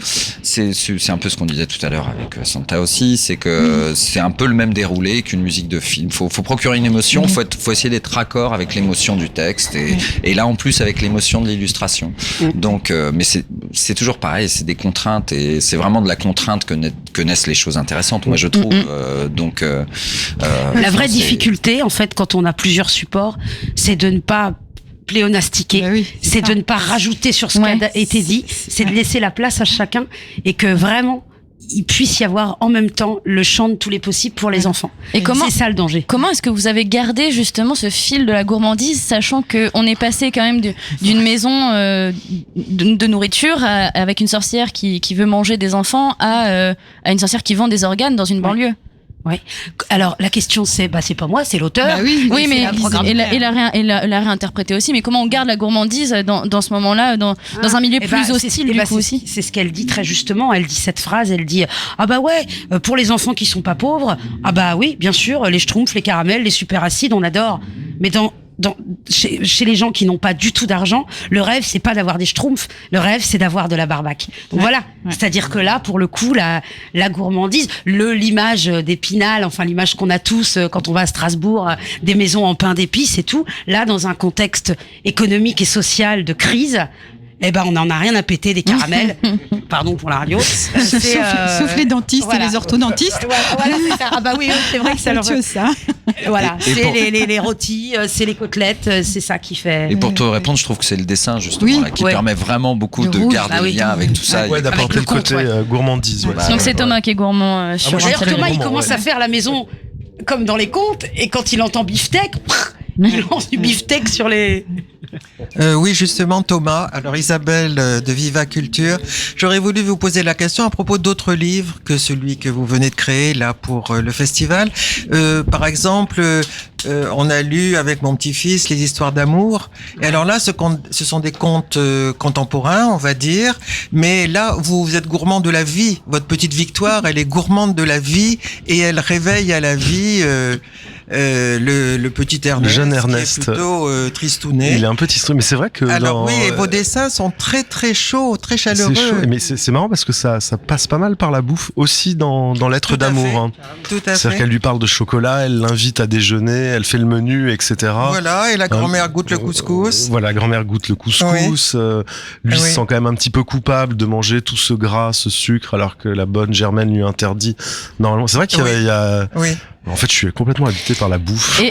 c'est un peu ce qu'on disait tout à l'heure avec Santa aussi, c'est que c'est un peu le même déroulé qu'une musique de film. Faut procurer une émotion, faut essayer d'être raccord avec l'émotion du texte et là en plus avec l'émotion de l'illustration. Donc, mais c'est toujours pareil, c'est des contraintes et c'est vraiment de la contrainte que naissent les choses intéressantes. Moi, je trouve. Donc, la vraie difficulté, en fait, quand on a plusieurs supports, c'est de ne pas pléonastiquer, c'est de ne pas rajouter sur ce qui a été dit, c'est de laisser la place à chacun et que vraiment il puisse y avoir en même temps le champ de tous les possibles pour les enfants. Et c'est ça le danger. Comment est-ce que vous avez gardé justement ce fil de la gourmandise, sachant que on est passé quand même d'une maison de nourriture avec une sorcière qui veut manger des enfants à une sorcière qui vend des organes dans une banlieue? Ouais. Alors la question c'est c'est pas moi, c'est l'auteur. Oui, mais la réinterpréter aussi. Mais comment on garde la gourmandise dans ce moment-là, dans un milieu plus hostile du coup aussi. C'est ce qu'elle dit très justement. Elle dit cette phrase. Elle dit pour les enfants qui sont pas pauvres, oui, bien sûr, les schtroumpfs, les caramels, les super acides, on adore. Mais chez les gens qui n'ont pas du tout d'argent, le rêve c'est pas d'avoir des schtroumpfs, le rêve c'est d'avoir de la barbaque. Donc voilà, c'est-à-dire que là pour le coup la gourmandise, l'image d'Épinal, enfin l'image qu'on a tous quand on va à Strasbourg, des maisons en pain d'épices et tout, là dans un contexte économique et social de crise, on n'en a rien à péter des caramels. Pardon pour la radio. Sauf les dentistes et les orthodontistes. Voilà, c'est ça. Oui, c'est vrai que ça leur ça. Voilà, c'est les rôtis, c'est les côtelettes, c'est ça qui fait. Et pour te répondre, je trouve que c'est le dessin justement là, qui permet vraiment beaucoup de garder le lien avec tout ça. D'apporter le côté gourmandise. Donc c'est Thomas qui est gourmand sur D'ailleurs, Thomas, il commence à faire la maison comme dans les contes, et quand il entend beefsteak, il lance du beefsteak sur les... Oui, justement, Thomas. Alors, Isabelle de Viva Culture, j'aurais voulu vous poser la question à propos d'autres livres que celui que vous venez de créer là pour le festival. Par exemple, on a lu avec mon petit-fils les histoires d'amour. Et alors là, ce sont des contes contemporains, on va dire. Mais là, vous êtes gourmand de la vie. Votre petite Victoire, elle est gourmande de la vie et elle réveille à la vie le petit Ernest, le jeune Ernest, qui est plutôt tristounet. Il est un peu tristounet, mais c'est vrai que et vos dessins sont très très chauds, très chaleureux. C'est chaud, mais c'est marrant parce que ça passe pas mal par la bouffe aussi dans Lettres d'amour. Tout à fait. C'est-à-dire qu'elle lui parle de chocolat, elle l'invite à déjeuner, elle fait le menu, etc. Voilà, et la grand-mère goûte le couscous. Voilà, la grand-mère goûte le couscous. Lui se sent quand même un petit peu coupable de manger tout ce gras, ce sucre, alors que la bonne Germaine lui interdit. Normalement, c'est vrai qu'il y a En fait, je suis complètement habité par la bouffe.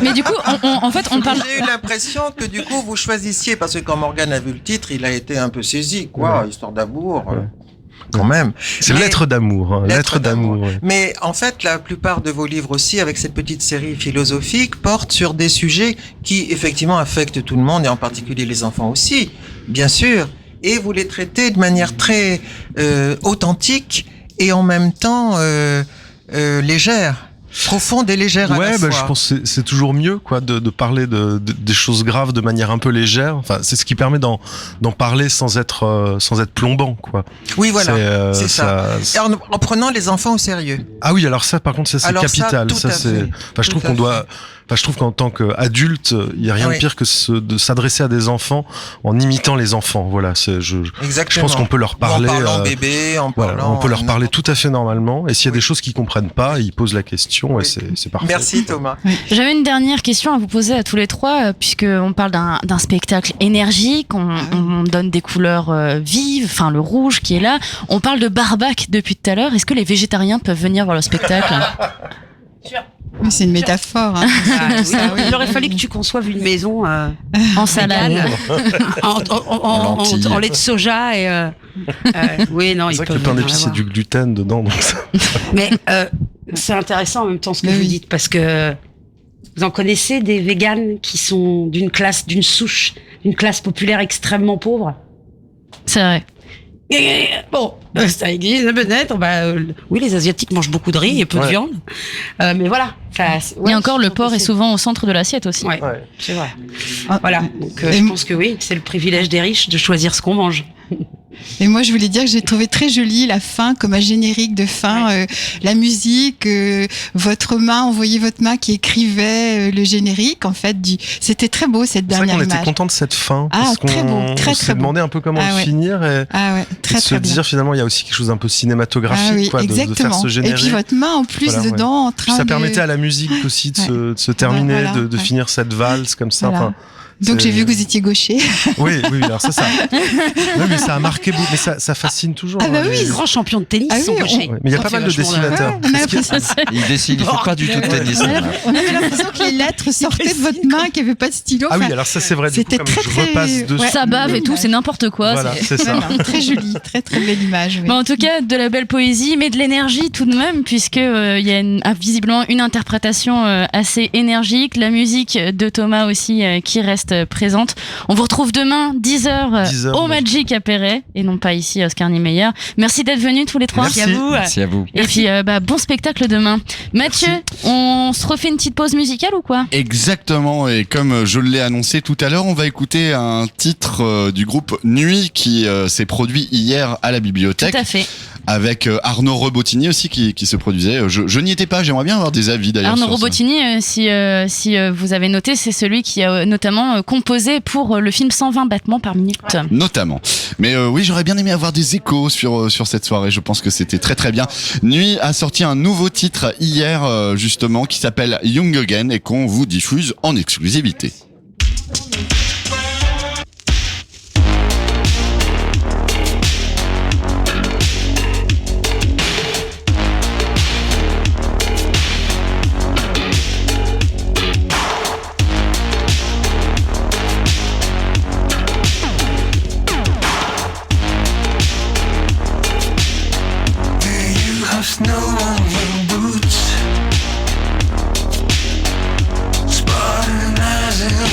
Mais du coup, on parle. J'ai eu l'impression que du coup, vous choisissiez, parce que quand Morgane a vu le titre, il a été un peu saisi, Histoire d'amour. quand même. C'est lettre d'amour, hein, lettre d'amour. Ouais. Mais en fait, la plupart de vos livres aussi, avec cette petite série philosophique, portent sur des sujets qui effectivement affectent tout le monde et en particulier les enfants aussi, bien sûr. Et vous les traitez de manière très authentique et en même temps légère. Profonde et légère à la fois. Je pense que c'est toujours mieux, quoi, de parler des choses graves de manière un peu légère. Enfin, c'est ce qui permet d'en parler sans être plombant, quoi. Oui, voilà, c'est ça. Et en prenant les enfants au sérieux. Ah oui, alors ça, par contre, c'est capital. Ça, c'est. Enfin, je trouve qu'on doit. Enfin, je trouve qu'en tant qu'adulte, il y a rien de pire que de s'adresser à des enfants en imitant les enfants. Voilà, je pense qu'on peut leur parler. En parlant bébé, en parlant. On peut leur parler tout à fait normalement. Et s'il y a des choses qu'ils comprennent pas, ils posent la question et c'est parfait. Merci Thomas. J'avais une dernière question à vous poser à tous les trois, puisque on parle d'un spectacle énergique, on donne des couleurs vives, enfin le rouge qui est là. On parle de barbac depuis tout à l'heure. Est-ce que les végétariens peuvent venir voir le spectacle? Oui, c'est une métaphore. Hein. Il aurait fallu que tu conçoives une maison en salade, en lait de soja et. Oui, non. C'est vrai que le pain d'épices c'est du gluten dedans, donc ça. Mais c'est intéressant en même temps ce que vous dites parce que vous en connaissez des véganes qui sont d'une classe populaire extrêmement pauvre. C'est vrai. Bon, ça existe peut-être. Oui, les Asiatiques mangent beaucoup de riz et peu de viande. Mais voilà. Et encore, le porc est souvent au centre de l'assiette aussi. Ouais. C'est vrai. Voilà. Donc, je pense que oui, c'est le privilège des riches de choisir ce qu'on mange. Et moi, je voulais dire que j'ai trouvé très jolie la fin, comme un générique de fin, la musique, votre main, on voyait votre main qui écrivait le générique, en fait, c'était très beau cette dernière image. C'est vrai qu'on était content de cette fin. Ah, très beau, on s'est demandé un peu comment le finir et se dire finalement, il y a aussi quelque chose d'un peu cinématographique, quoi, de faire ce générique. Et puis votre main en plus dedans, en train ça permettait à la musique aussi de se terminer, de finir cette valse comme ça. Voilà. Donc j'ai vu que vous étiez gaucher. Oui, alors ça. Oui, mais ça a marqué beaucoup, mais ça fascine toujours. Ah bah oui, les grands champions de tennis sont gauchers. Mais il y a pas mal de dessinateurs. Il dessine, il fait pas du tout de tennis. On avait l'impression que les lettres sortaient de votre main, qu'il n'y avait pas de stylo. Ah oui, alors ça c'est vrai. C'était très ça bave et tout, c'est n'importe quoi. Voilà, c'est ça. Très joli, très très belle image. Bon, en tout cas, de la belle poésie, mais de l'énergie tout de même, puisque il y a visiblement une interprétation assez énergique, la musique de Thomas aussi qui reste présente. On vous retrouve demain 10h au Magic à Perret et non pas ici à Oscar Niemeyer. Merci d'être venus tous les trois. Merci à vous. Et puis bon spectacle demain. Mathieu, on se refait une petite pause musicale ou quoi? Exactement, et comme je l'ai annoncé tout à l'heure, on va écouter un titre du groupe Nuit qui s'est produit hier à la bibliothèque. Tout à fait. Avec Arnaud Robotini aussi qui se produisait. Je n'y étais pas, j'aimerais bien avoir des avis d'ailleurs. Arnaud Robotini, si vous avez noté, c'est celui qui a notamment composé pour le film 120 battements par minute. Notamment. Mais oui, j'aurais bien aimé avoir des échos sur cette soirée, je pense que c'était très très bien. Nuit a sorti un nouveau titre hier justement qui s'appelle Young Again et qu'on vous diffuse en exclusivité. Snow on your boots, spartanizing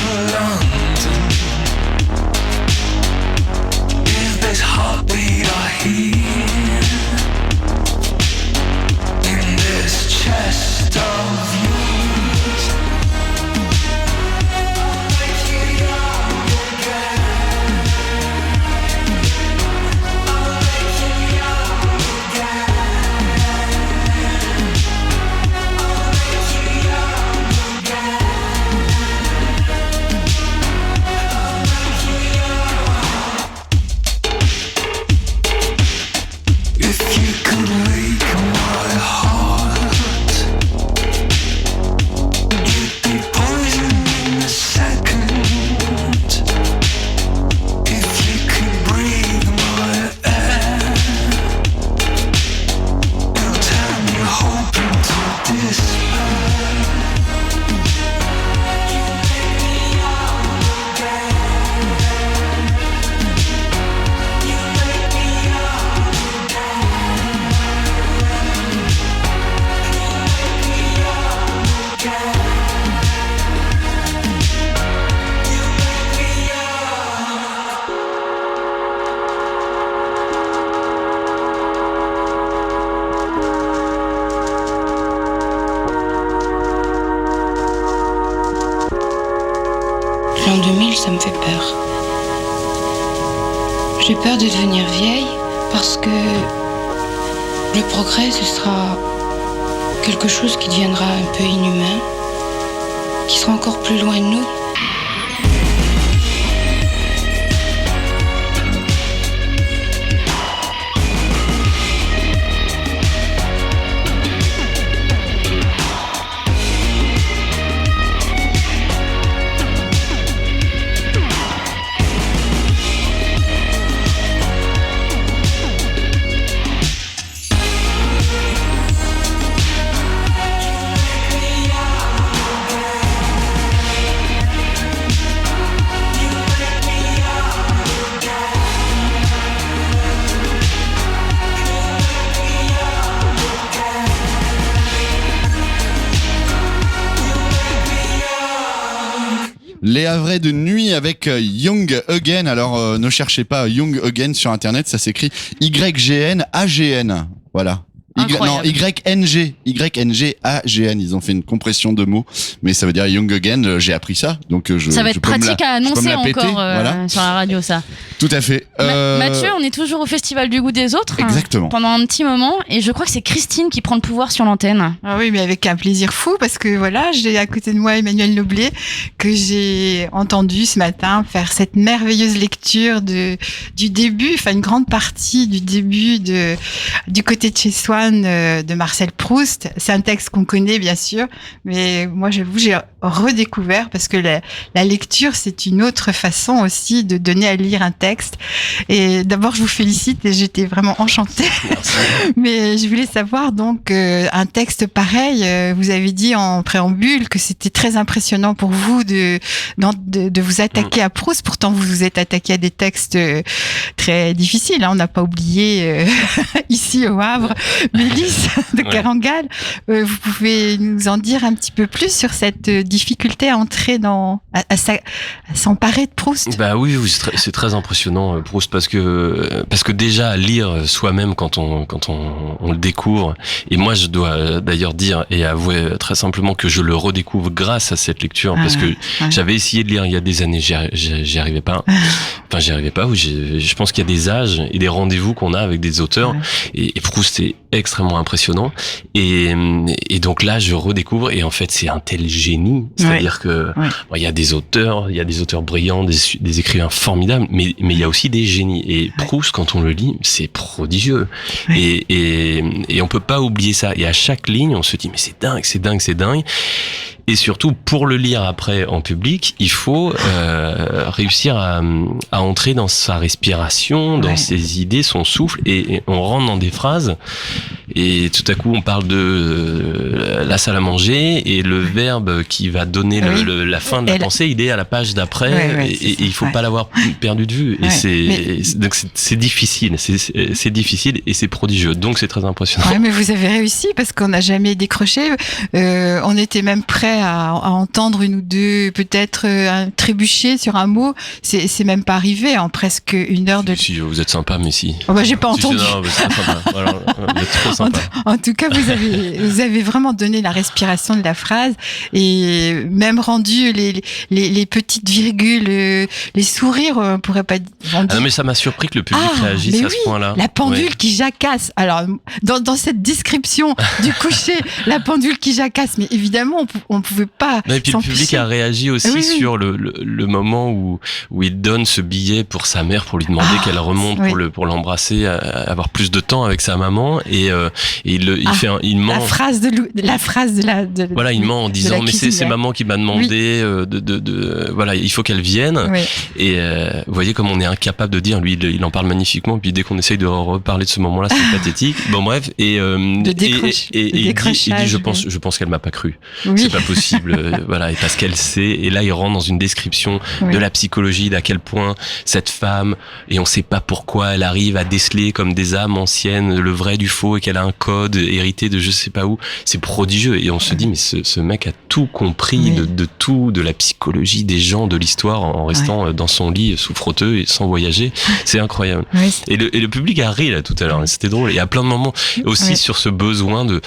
L'an 2000, ça me fait peur. J'ai peur de devenir vieille parce que le progrès, ce sera quelque chose qui deviendra un peu inhumain, qui sera encore plus loin de nous. Les Havrais de nuit avec Young Again. Alors ne cherchez pas Young Again sur internet, ça s'écrit YGN-AGN. Voilà. YNG-AGN. Ils ont fait une compression de mots, mais ça veut dire Young Again. J'ai appris ça, donc ça va être pratique à annoncer encore voilà. sur la radio, ça. Tout à fait. Mathieu, on est toujours au Festival du goût des autres. Exactement. Pendant un petit moment, et je crois que c'est Christine qui prend le pouvoir sur l'antenne. Ah oui, mais avec un plaisir fou, parce que voilà, j'ai à côté de moi Emmanuel Noblet, que j'ai entendu ce matin faire cette merveilleuse lecture du début, enfin une grande partie du début du côté de chez Swann de Marcel Proust. C'est un texte qu'on connaît bien sûr, mais moi j'avoue j'ai redécouvert parce que la lecture c'est une autre façon aussi de donner à lire un texte. Et d'abord je vous félicite et j'étais vraiment enchantée. Mais je voulais savoir donc un texte pareil. Vous avez dit en préambule que c'était très impressionnant pour vous de vous attaquer à Proust. Pourtant vous vous êtes attaqué à des textes très difficiles. Hein. On n'a pas oublié ici au Havre Mélis de Kerangal. Vous pouvez nous en dire un petit peu plus sur cette difficulté à entrer à s'emparer de Proust? Bah oui, c'est très impressionnant Proust parce que déjà lire soi-même quand on le découvre, et moi je dois d'ailleurs dire et avouer très simplement que je le redécouvre grâce à cette lecture parce que j'avais essayé de lire il y a des années, j'y arrivais pas. Enfin, j'y arrivais pas. Je pense qu'il y a des âges et des rendez-vous qu'on a avec des auteurs et Proust est extrêmement impressionnant et donc là je redécouvre et en fait c'est un tel génie, c'est-à-dire que il y a des auteurs brillants, des écrivains formidables, mais il y a aussi des génies et Proust quand on le lit c'est prodigieux et on peut pas oublier ça et à chaque ligne on se dit mais c'est dingue. Et surtout, pour le lire après en public, il faut réussir à entrer dans sa respiration, dans ses idées, son souffle, et on rentre dans des phrases, et tout à coup on parle de la salle à manger, et le verbe qui va donner la fin de la pensée, il est à la page d'après, et il faut pas l'avoir perdu de vue. Et donc c'est difficile, c'est difficile, et c'est prodigieux, donc c'est très impressionnant. Ouais, mais vous avez réussi, parce qu'on n'a jamais décroché, on était même prêt à entendre une ou deux, peut-être un trébucher sur un mot. C'est même pas arrivé en presque une heure de. Si vous êtes sympa, mais si. Oh bah j'ai pas entendu. Non, mais c'est très sympa. Voilà, vous êtes trop sympa. En tout cas, vous avez vraiment donné la respiration de la phrase et même rendu les petites virgules, les sourires, on pourrait pas dire. Non, mais ça m'a surpris que le public réagisse à ce point-là. La pendule qui jacasse. Alors dans cette description du coucher, la pendule qui jacasse, mais évidemment on pouvait pas. Non, et puis le public a réagi aussi sur le moment où il donne ce billet pour sa mère pour lui demander qu'elle remonte pour l'embrasser, avoir plus de temps avec sa maman et il ment. La phrase de la voilà, il ment en disant mais c'est maman qui m'a demandé voilà, il faut qu'elle vienne et vous voyez comme on est incapable de dire, lui il en parle magnifiquement, puis dès qu'on essaye de reparler de ce moment-là c'est pathétique. Bon bref et il dit je pense qu'elle m'a pas cru. C'est pas possible, voilà, et parce qu'elle sait, et là il rentre dans une description de la psychologie, d'à quel point cette femme, et on sait pas pourquoi elle arrive à déceler comme des âmes anciennes le vrai du faux, et qu'elle a un code hérité de je sais pas où, c'est prodigieux, et on se dit mais ce mec a tout compris de tout, de la psychologie des gens, de l'histoire, en restant dans son lit sous frotteux et sans voyager, c'est incroyable. Et le public a ri là tout à l'heure, c'était drôle, et à plein de moments aussi sur ce besoin de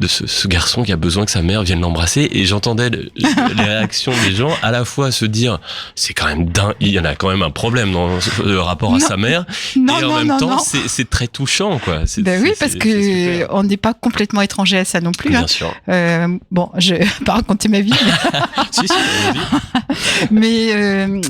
ce garçon qui a besoin que sa mère vienne l'embrasser embrasser et j'entendais les réactions des gens à la fois se dire c'est quand même dingue, il y en a quand même un problème dans le rapport à sa mère et en même temps c'est très touchant quoi. Oui, parce que on n'est pas complètement étranger à ça non plus. Bien sûr. Bon, je vais pas raconter ma vie. Mais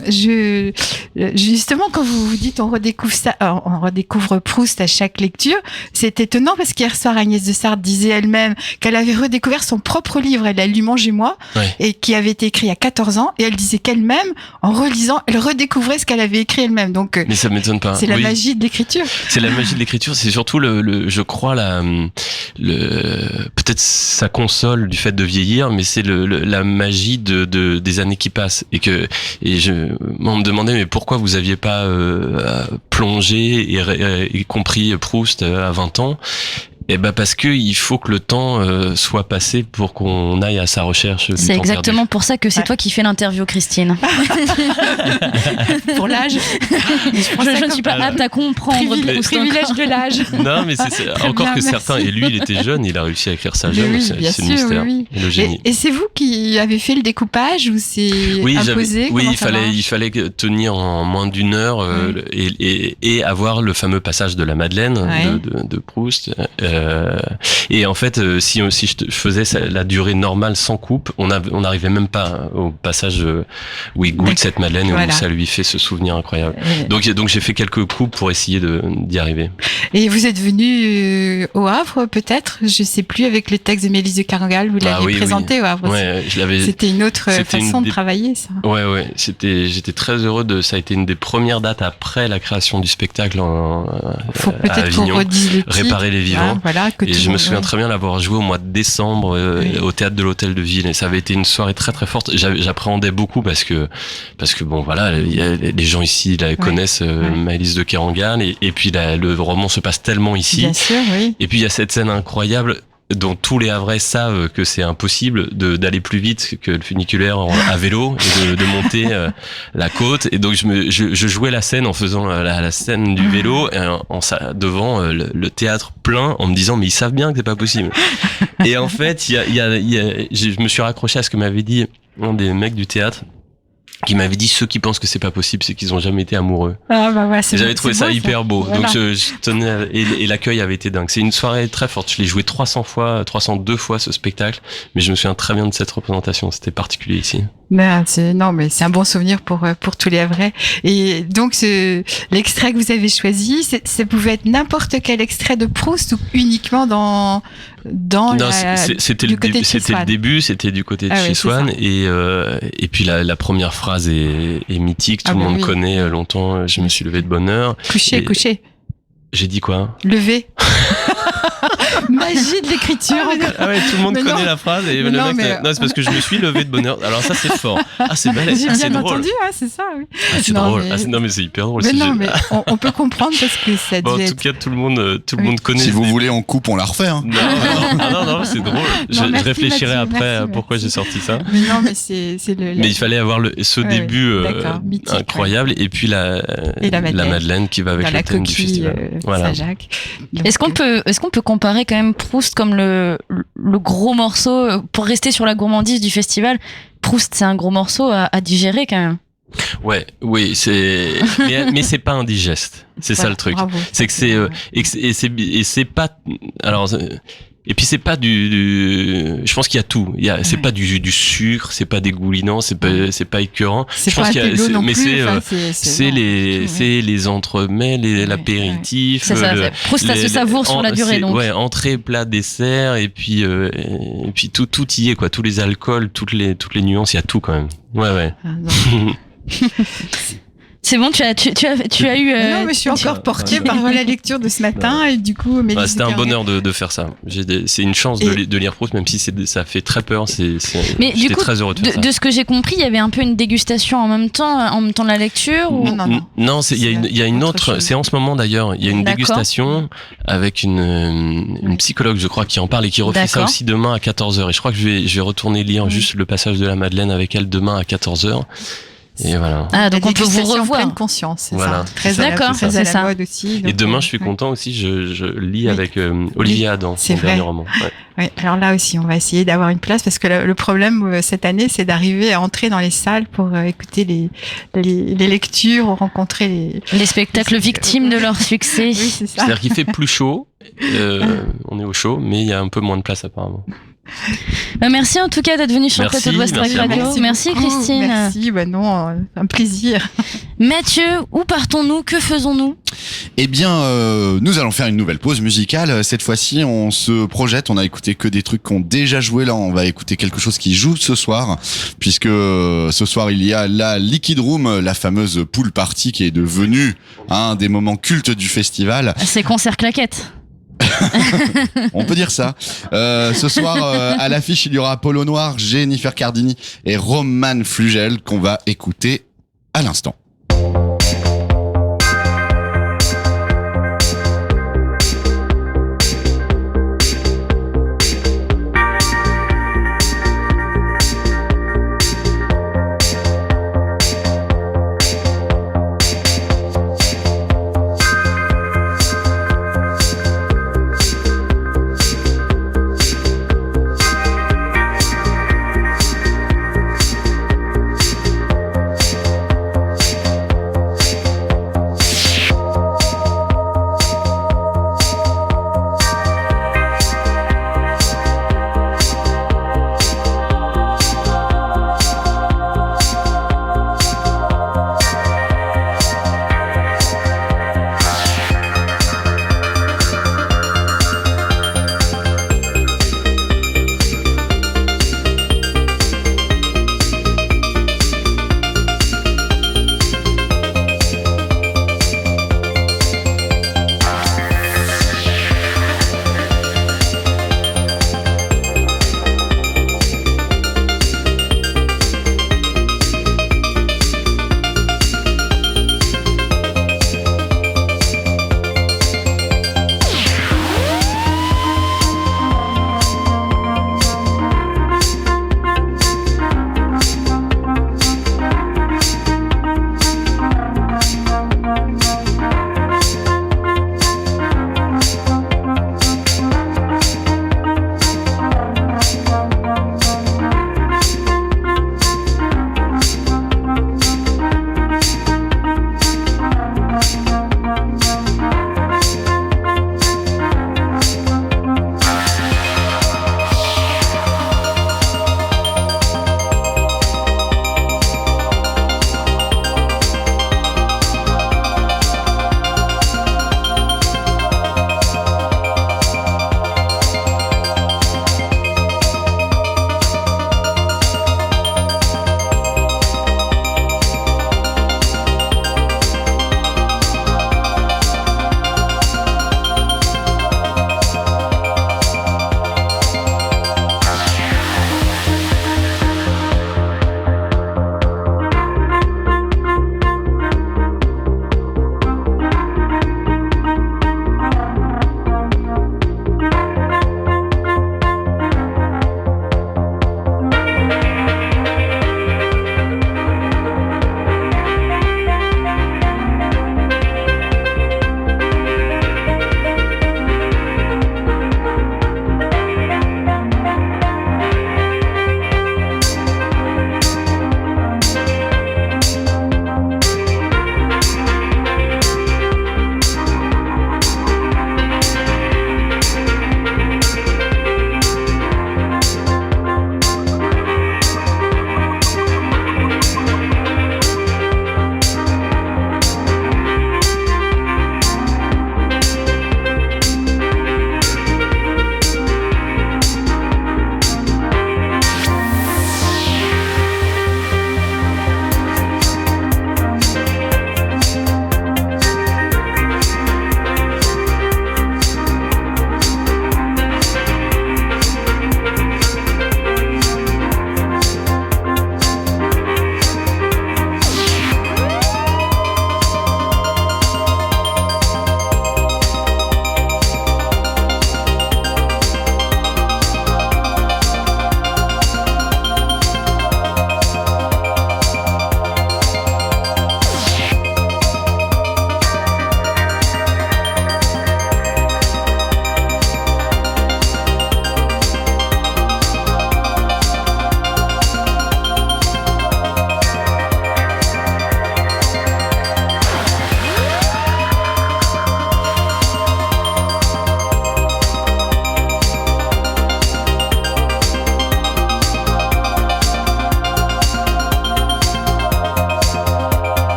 justement, quand vous dites on redécouvre ça, on redécouvre Proust à chaque lecture, c'est étonnant parce qu'hier soir, Agnès de Sarthe disait elle-même qu'elle avait redécouvert son propre livre, elle a lu Mangez-moi, et qui avait été écrit à 14 ans, et elle disait qu'elle-même, en relisant, elle redécouvrait ce qu'elle avait écrit elle-même. Donc, mais ça m'étonne pas. C'est la magie de l'écriture. C'est la magie de l'écriture, c'est surtout je crois peut-être ça console du fait de vieillir, mais c'est la magie des années qui passent on me demandait mais pourquoi vous aviez pas plongé et compris Proust à 20 ans. Eh ben parce que il faut que le temps soit passé pour qu'on aille à sa recherche. C'est exactement pour ça que c'est toi qui fais l'interview, Christine. Pour l'âge. Je ne suis pas apte à comprendre. Privilège de l'âge. Non, mais c'est encore que certains. Et lui, il était jeune, il a réussi à écrire ça jeune. C'est le mystère. Oui. Et le génie. Et c'est vous qui avez fait le découpage ou c'est imposé? Oui, il fallait tenir en moins d'une heure et avoir le fameux passage de la Madeleine de Proust. Et en fait, si je faisais la durée normale sans coupe, on n'arrivait même pas au passage où il goûte cette madeleine et où ça lui fait ce souvenir incroyable. Donc j'ai fait quelques coupes pour essayer d'y arriver. Et vous êtes venu au Havre peut-être, je sais plus, avec le texte de Mélisse de Carangal, vous l'aviez présenté au Havre. Ouais, c'était une autre façon de travailler, ça. Ouais, j'étais très heureux ça a été une des premières dates après la création du spectacle Faut peut-être à Avignon, Réparer les vivants. Et je me souviens très bien l'avoir joué au mois de décembre au théâtre de l'Hôtel de Ville, et ça avait été une soirée très très forte. J'appréhendais beaucoup parce que bon voilà, les gens ici connaissent Maëlys de Kerangal et puis le roman se passe tellement ici. Bien sûr, oui. Et puis il y a cette scène incroyable dont tous les Havrais savent que c'est impossible d'aller plus vite que le funiculaire à vélo et de monter la côte. Et donc je jouais la scène en faisant la scène du vélo devant le théâtre plein en me disant mais ils savent bien que c'est pas possible. Et en fait je me suis raccroché à ce que m'avait dit un des mecs du théâtre, qui m'avait dit ceux qui pensent que c'est pas possible, c'est qu'ils ont jamais été amoureux. J'avais trouvé ça hyper beau. Voilà. Donc je tenais et l'accueil avait été dingue. C'est une soirée très forte. Je l'ai joué 302 fois ce spectacle, mais je me souviens très bien de cette représentation. C'était particulier ici. Mais c'est un bon souvenir pour tous les Havrais. Et donc l'extrait que vous avez choisi, ça pouvait être n'importe quel extrait de Proust ou uniquement c'était le début, c'était du côté de chez Swann et puis la première phrase est mythique, tout le monde connaît longtemps. Je me suis levé de bonne heure. Couché. J'ai dit quoi? Levé. Magie de l'écriture. Tout le monde connaît la phrase et non, c'est parce que je me suis levé de bonne heure. Alors ça c'est fort. C'est balèze. J'ai bien drôle. entendu, c'est ça. Oui. C'est drôle. Non mais c'est hyper drôle. Mais on peut comprendre parce que ça. En tout cas, tout le monde connaît. Si vous voulez, on coupe, on la refait. Hein. Non, c'est drôle. Je réfléchirai après pourquoi j'ai sorti ça. Mais non, mais c'est Mais il fallait avoir ce début incroyable et puis la Madeleine qui va avec le thème du festival. Voilà. Saint-Jacques. Est-ce qu'on peut comparer quand même Proust comme le gros morceau, pour rester sur la gourmandise du festival? Proust, c'est un gros morceau à digérer quand même. Oui, mais c'est pas indigeste. C'est ça le truc. Bravo. C'est que c'est pas alors. Et puis c'est pas je pense qu'il y a tout. C'est pas du sucre, c'est pas dégoulinant, c'est pas écœurant. Je pense qu'il y a, mais c'est les entremets, l'apéritif. C'est ça. Proust, ça se savoure sur la durée, donc. Ouais, entrée, plat, dessert, et puis tout y est, quoi. Tous les alcools, toutes les nuances, il y a tout quand même. Ouais. C'est bon, tu as eu. Non, mais je suis encore portée par la lecture de ce matin et du coup, c'était un bonheur de faire ça. C'est une chance de lire Proust, même si ça fait très peur. Mais du coup, très heureux de faire ça. De ce que j'ai compris, il y avait un peu une dégustation en même temps de la lecture. Ou... Non, il y a une autre. C'est en ce moment d'ailleurs. Il y a une dégustation avec une psychologue, je crois, qui en parle et qui refait ça aussi demain à 14h. Et je crois que je vais retourner lire juste le passage de la Madeleine avec elle demain à 14h. Et voilà. Ah, donc La on peut vous dégustation en revoir. pleine conscience, c'est Voilà. ça. Très C'est ça, D'accord, c'est très à c'est la ça. mode aussi. Et donc, demain, je suis ouais. content aussi, je lis Oui. avec Olivier Adam, c'est son vrai. dernier roman. Ouais. Oui, alors là aussi, on va essayer d'avoir une place parce que le problème cette année, c'est d'arriver à entrer dans les salles pour écouter les lectures ou rencontrer Les spectacles victimes de leur succès. Oui, c'est ça. C'est-à-dire qu'il fait plus chaud, on est au chaud, mais il y a un peu moins de place apparemment. Merci en tout cas d'être venu sur le Merci, plateau de West merci à Radio. vous. Merci beaucoup. Christine. Merci, un plaisir. Mathieu, où partons-nous? Que faisons-nous? Eh bien, nous allons faire une nouvelle pause musicale. Cette fois-ci, on se projette. On a écouté que des trucs qui ont déjà joué. Là, on va écouter quelque chose qui joue ce soir, puisque ce soir, il y a la Liquid Room, la fameuse pool party qui est devenue un des moments cultes du festival. C'est concert claquette. On peut dire ça. Ce soir, à l'affiche, il y aura Polo Noir, Jennifer Cardini et Roman Flugel qu'on va écouter à l'instant.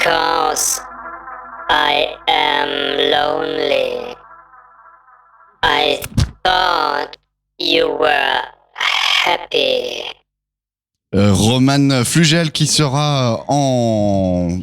because I am lonely. I thought you were happy. Roman Flugel qui sera en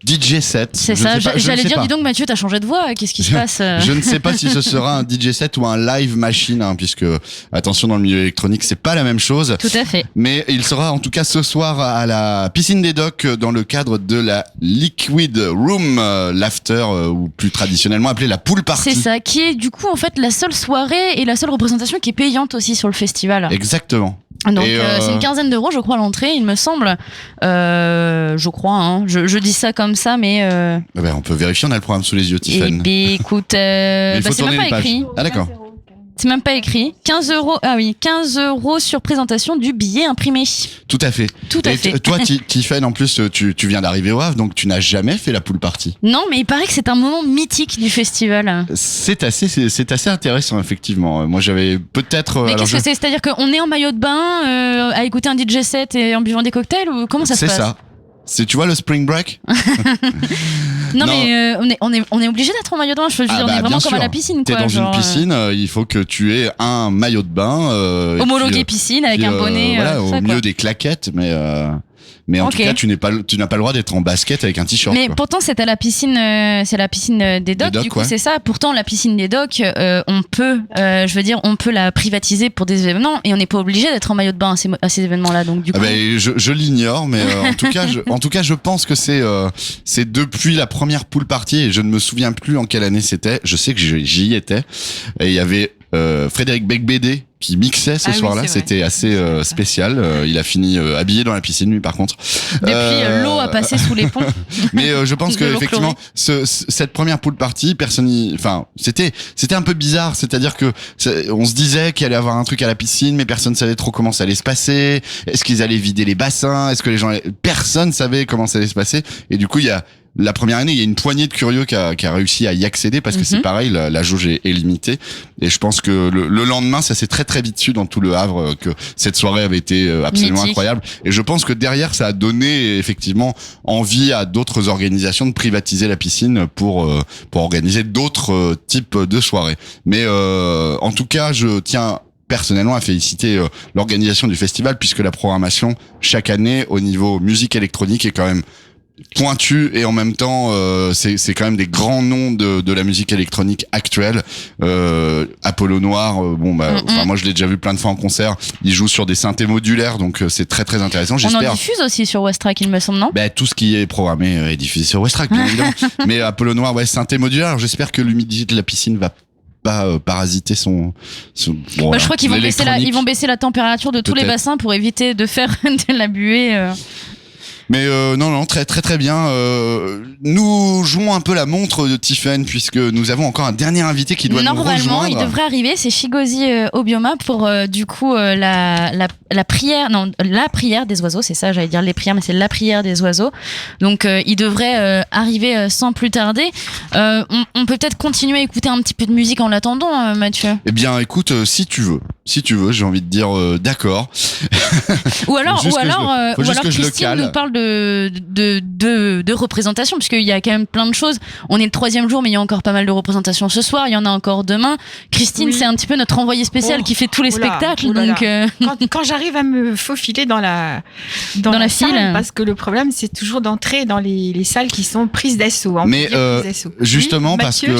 DJ set. C'est ça, j'allais dire, dis donc Mathieu, t'as changé de voix, qu'est-ce qui se passe Je ne sais pas si ce sera un DJ set ou un live machine, hein, puisque, attention, dans le milieu électronique, c'est pas la même chose. Tout à fait. Mais il sera en tout cas ce soir à la piscine des docks dans le cadre de la Liquid Room, l'after, ou plus traditionnellement appelée la pool party. C'est ça, qui est du coup en fait la seule soirée et la seule représentation qui est payante aussi sur le festival. Exactement. Donc c'est une quinzaine d'euros, je crois, l'entrée, il me semble. Je crois, hein. Je dis ça comme ça, mais. On peut vérifier, on a le programme sous les yeux, Tiffen. Eh bien, écoute, il faut c'est même tourner pas une page. écrit. Ah d'accord. C'est même pas écrit. 15 euros. Ah oui, 15 euros sur présentation du billet imprimé. Tout à fait. Tout à fait. Toi, Tiffen, en plus, tu viens d'arriver au Havre, donc tu n'as jamais fait la pool party. Non, mais il paraît que c'est un moment mythique du festival. C'est assez intéressant, effectivement. Moi, j'avais peut-être. Mais qu'est-ce que c'est ? C'est-à-dire qu'on est en maillot de bain, à écouter un DJ set et en buvant des cocktails, ou comment ça se passe ? C'est ça. Tu vois le spring break? Non, mais on est obligé d'être en maillot de bain. Je veux dire, on est vraiment comme à la piscine, quoi. T'es dans une piscine, il faut que tu aies un maillot de bain homologué piscine avec un bonnet. Voilà, au milieu des claquettes, mais en tout cas, tu n'as pas le droit d'être en basket avec un t-shirt. Mais quoi. pourtant, c'est à la piscine, c'est la piscine des docks. Du coup, c'est ça. Pourtant, la piscine des docks, on peut la privatiser pour des événements et on n'est pas obligé d'être en maillot de bain à ces événements-là. Donc, du coup. Je l'ignore, mais en tout cas, je pense que c'est depuis la première pool party et je ne me souviens plus en quelle année c'était. Je sais que j'y étais et il y avait Frédéric Becbédé qui mixait ce soir-là, c'était assez spécial. Il a fini habillé dans la piscine, lui, par contre. Depuis, l'eau a passé sous les ponts. Mais je pense que effectivement, cette première pool party, c'était un peu bizarre. C'est-à-dire que on se disait qu'il allait y avoir un truc à la piscine, mais personne savait trop comment ça allait se passer. Est-ce qu'ils allaient vider les bassins? Est-ce que personne savait comment ça allait se passer? Et du coup, la première année, il y a une poignée de curieux qui a réussi à y accéder parce que c'est pareil, la jauge est limitée. Et je pense que le lendemain, ça s'est très très vite su dans tout le Havre que cette soirée avait été absolument incroyable. Et je pense que derrière, ça a donné effectivement envie à d'autres organisations de privatiser la piscine pour organiser d'autres types de soirées. Mais en tout cas, je tiens personnellement à féliciter l'organisation du festival puisque la programmation chaque année au niveau musique électronique est quand même pointu et en même temps c'est quand même des grands noms de la musique électronique actuelle. Apollo Noir, moi je l'ai déjà vu plein de fois en concert, il joue sur des synthés modulaires, donc c'est très très intéressant. On en diffuse aussi sur West Track, il me semble, non? Tout ce qui est programmé est diffusé sur West Track, bien évidemment. Mais Apollo Noir, synthé modulaire, alors j'espère que l'humidité de la piscine va pas parasiter son je crois qu'ils vont baisser la température de tous les bassins pour éviter de faire de la buée. Mais non, très très très bien. Nous jouons un peu la montre de Tiffen puisque nous avons encore un dernier invité qui doit nous rejoindre. Normalement, il devrait arriver, c'est Shigozi Obioma pour du coup la prière des oiseaux, c'est ça, j'allais dire les prières, mais c'est la prière des oiseaux. Donc il devrait arriver sans plus tarder. On peut peut-être continuer à écouter un petit peu de musique en l'attendant, Mathieu. Eh bien, écoute, si tu veux, j'ai envie de dire d'accord. Ou alors Christine nous parle de représentation, puisqu'il y a quand même plein de choses. On est le 3e jour, mais il y a encore pas mal de représentations ce soir. Il y en a encore demain. Christine, c'est un petit peu notre envoyée spéciale qui fait tous les spectacles. Donc, quand j'arrive à me faufiler dans la file, salle, parce que le problème, c'est toujours d'entrer dans les salles qui sont prises d'assaut. Mais justement, parce que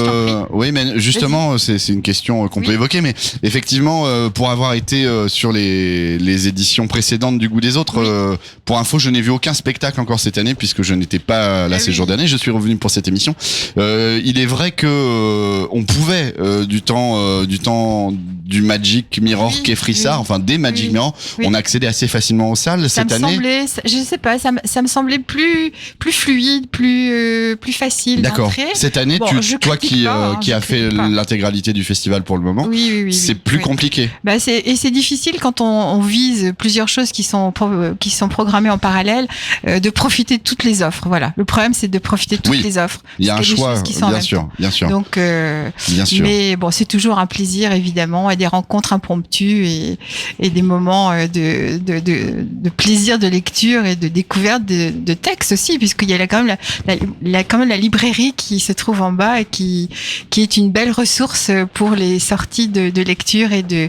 c'est une question qu'on peut évoquer, mais effectivement, pour avoir été sur les éditions précédentes du Goût des Autres, pour info, je n'ai vu aucun spectacle encore cette année puisque je n'étais pas là ces jours d'année. Je suis revenu pour cette émission. Il est vrai que on pouvait du Magic Mirror qu'est Frissard, enfin des Magic Mirror, on a accédé assez facilement aux salles cette année. Je sais pas, ça me semblait plus fluide, plus facile. D'accord. D'entrer. Cette année, toi qui as fait l'intégralité du festival pour le moment, c'est plus compliqué. C'est difficile quand on vise plusieurs choses qui sont programmées en parallèle, de profiter de toutes les offres. Voilà. Le problème, c'est de profiter de toutes les offres. Il y a un choix, bien sûr. Donc, bien sûr. Mais bon, c'est toujours un plaisir, évidemment, et des rencontres impromptues et des moments de plaisir de lecture et de découverte de textes aussi, puisqu'il y a quand même la librairie qui se trouve en bas et qui est une belle ressource pour les sorties de lecture et de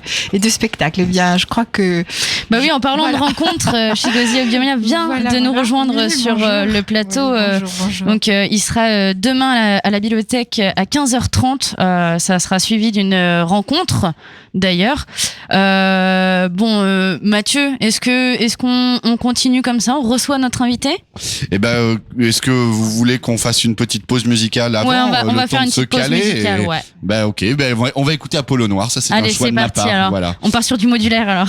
spectacles. Eh bien, je crois que... oui, en parlant de rencontres, Chigozie Obiomia vient de nous rejoindre sur le plateau. Bonjour. Donc, il sera demain à la bibliothèque à 15h30. Ça sera suivi d'une rencontre, d'ailleurs. Mathieu, est-ce qu'on continue comme ça? On reçoit notre invité? Est-ce que vous voulez qu'on fasse une petite pause musicale avant? On va faire une petite pause musicale, ouais. On va écouter Apollo Noir, ça c'est un choix de ma part. Alors. Voilà. On part sur du modulaire alors.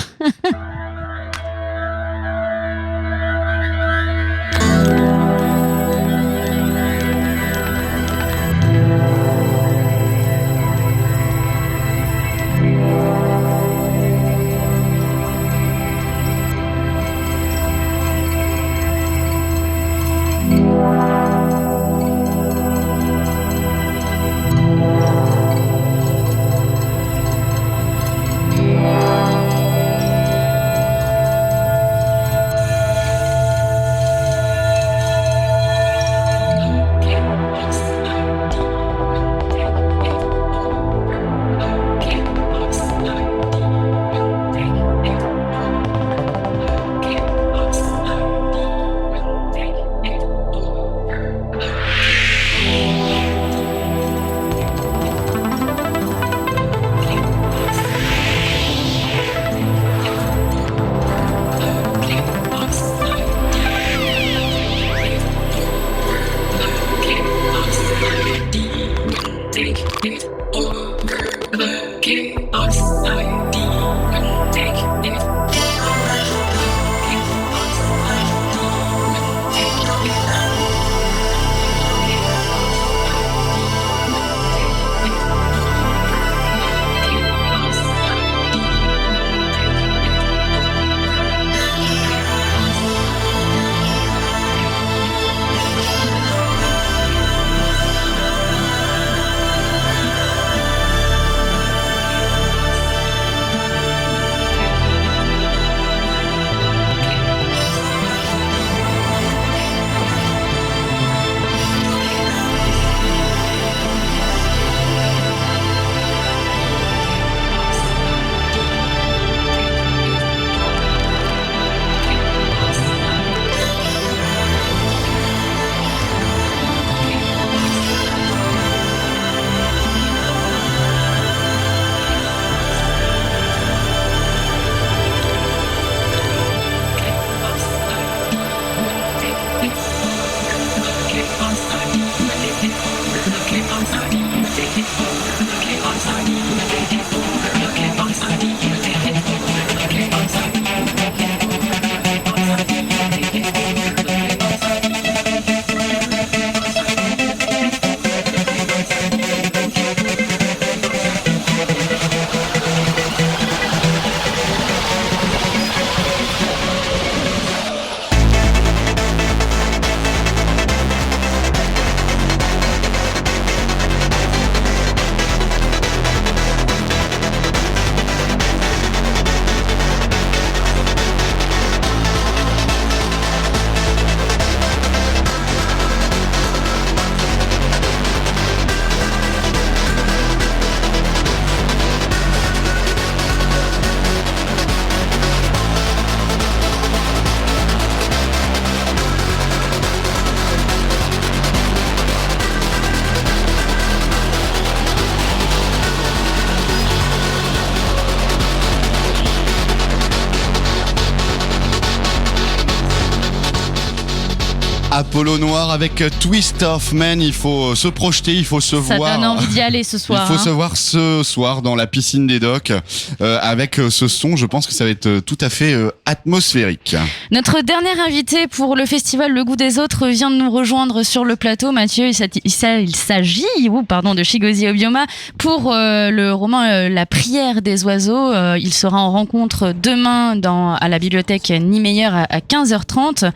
Apollo Noir avec Twist of Man. Il faut se projeter, il faut se voir. Ça donne envie d'y aller ce soir. Il faut se voir ce soir dans la piscine des docks avec ce son. Je pense que ça va être tout à fait atmosphérique. Notre dernier invité pour le festival Le Goût des Autres vient de nous rejoindre sur le plateau. Mathieu, il s'agit de Chigozie Obioma pour le roman La prière des oiseaux. Il sera en rencontre demain à la bibliothèque Niemeyer à 15h30.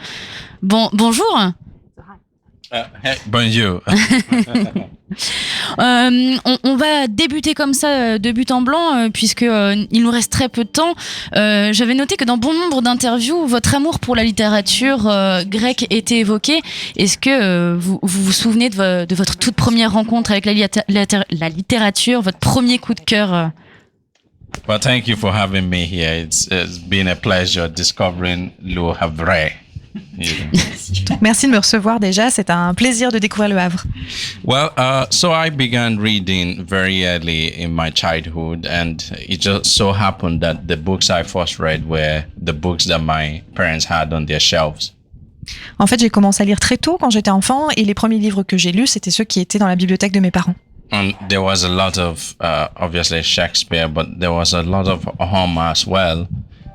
Bonjour. Bonjour. On va débuter comme ça de but en blanc puisque il nous reste très peu de temps. J'avais noté que dans bon nombre d'interviews, votre amour pour la littérature grecque était évoqué. Est-ce que vous vous souvenez de votre toute première rencontre avec la littérature, votre premier coup de cœur? Well, thank you for having me here. It's been a pleasure discovering Le Havre. Donc, merci de me recevoir déjà, c'est un plaisir de découvrir Le Havre. Well, so I began reading very early in my childhood, and it just so happened that the books I first read were the books that my parents had on their shelves. En fait, j'ai commencé à lire très tôt quand j'étais enfant, et les premiers livres que j'ai lus, c'était ceux qui étaient dans la bibliothèque de mes parents. And there was a lot of, obviously Shakespeare, but there was a lot of Homer as well.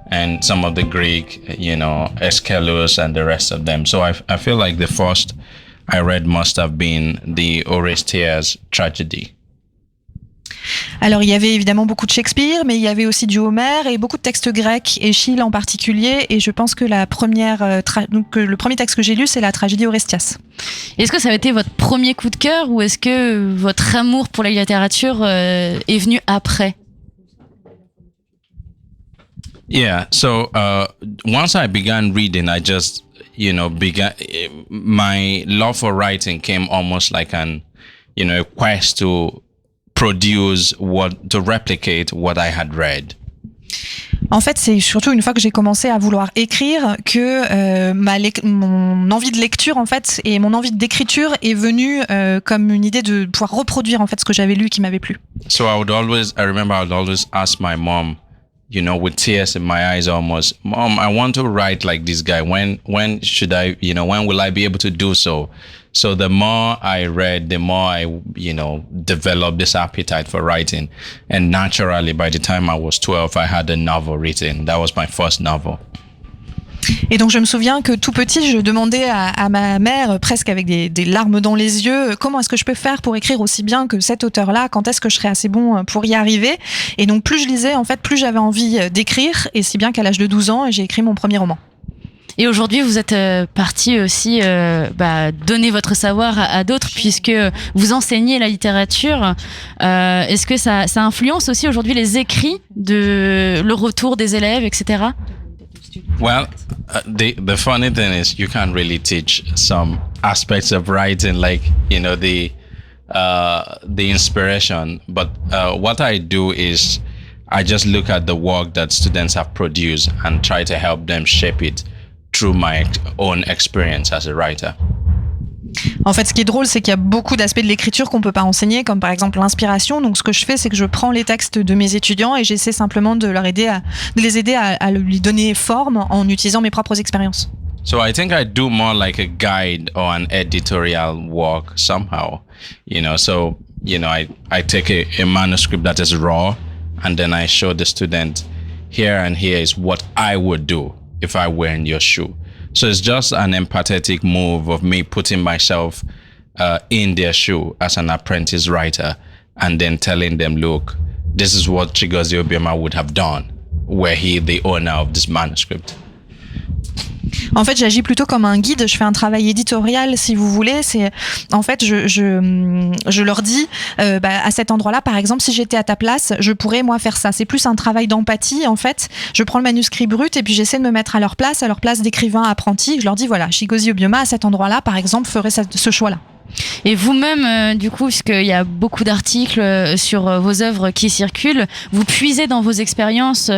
And some of the Greek, Aeschylus and the rest of them. So I feel like the first I read must have been the Oresteas tragedy. Alors il y avait évidemment beaucoup de Shakespeare, mais il y avait aussi du Homère et beaucoup de textes grecs, Échille en particulier, et je pense que le premier texte que j'ai lu, c'est la tragédie Orestias. Est-ce que ça a été votre premier coup de cœur ou est-ce que votre amour pour la littérature est venu après? Yeah, so once I began reading, I just, my love for writing came almost like a quest to replicate what I had read. En fait, c'est surtout une fois que j'ai commencé à vouloir écrire que mon envie de lecture en fait et mon envie d'écriture est venue comme une idée de pouvoir reproduire en fait ce que j'avais lu qui m'avait plu. So I remember I would always ask my mom, with tears in my eyes almost, Mom, I want to write like this guy. When should I, when will I be able to do so? So the more I read, the more I, developed this appetite for writing. And naturally, by the time I was 12, I had a novel written. That was my first novel. Et donc je me souviens que tout petit, je demandais à ma mère, presque avec des larmes dans les yeux, comment est-ce que je peux faire pour écrire aussi bien que cet auteur-là, quand est-ce que je serais assez bon pour y arriver. Et donc plus je lisais, en fait, plus j'avais envie d'écrire, et si bien qu'à l'âge de 12 ans, j'ai écrit mon premier roman. Et aujourd'hui, vous êtes parti aussi donner votre savoir à d'autres puisque vous enseignez la littérature. Est-ce que ça influence aussi aujourd'hui les écrits, le retour des élèves, etc.? Well, the funny thing is you can't really teach some aspects of writing, like the inspiration. But what I do is I just look at the work that students have produced and try to help them shape it through my own experience as a writer. En fait, ce qui est drôle, c'est qu'il y a beaucoup d'aspects de l'écriture qu'on peut pas enseigner, comme par exemple l'inspiration. Donc, ce que je fais, c'est que je prends les textes de mes étudiants et j'essaie simplement de les aider à lui donner forme en utilisant mes propres expériences. So I think I do more like a guide or an editorial work somehow, So I take a manuscript that is raw, and then I show the student here and here is what I would do if I were in your shoe. So it's just an empathetic move of me putting myself in their shoe as an apprentice writer and then telling them, look, this is what Chigozie Obioma would have done were he the owner of this manuscript. En fait, j'agis plutôt comme un guide. Je fais un travail éditorial, si vous voulez. C'est, en fait, je leur dis, à cet endroit-là, par exemple, si j'étais à ta place, je pourrais moi faire ça. C'est plus un travail d'empathie, en fait. Je prends le manuscrit brut et puis j'essaie de me mettre à leur place d'écrivain apprenti. Je leur dis, voilà, Chigozie Obioma à cet endroit-là, par exemple, ferait ce choix-là. Et vous-même, du coup, puisqu'il y a beaucoup d'articles sur vos œuvres qui circulent, vous puisez dans vos expériences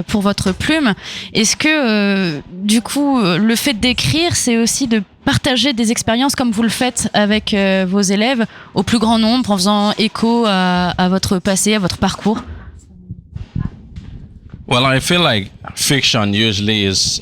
pour votre plume. Est-ce que, du coup, le fait d'écrire, c'est aussi de partager des expériences comme vous le faites avec vos élèves au plus grand nombre, en faisant écho à votre passé, à votre parcours? Well, I feel like fiction usually is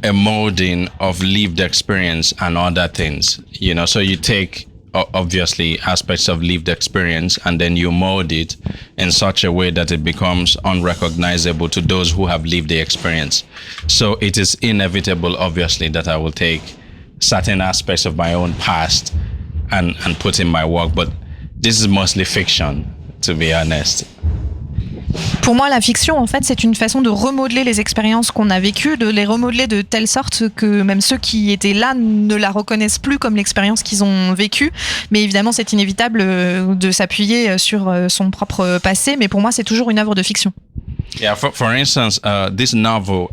a molding of lived experience and other things. You know, so you take obviously aspects of lived experience and then you mold it in such a way that it becomes unrecognizable to those who have lived the experience. So it is inevitable, obviously, that I will take certain aspects of my own past and put in my work, but this is mostly fiction, to be honest. Pour moi, la fiction, en fait, c'est une façon de remodeler les expériences qu'on a vécues, de les remodeler de telle sorte que même ceux qui étaient là ne la reconnaissent plus comme l'expérience qu'ils ont vécue. Mais évidemment, c'est inévitable de s'appuyer sur son propre passé. Mais pour moi, c'est toujours une œuvre de fiction. Yeah, for instance, this novel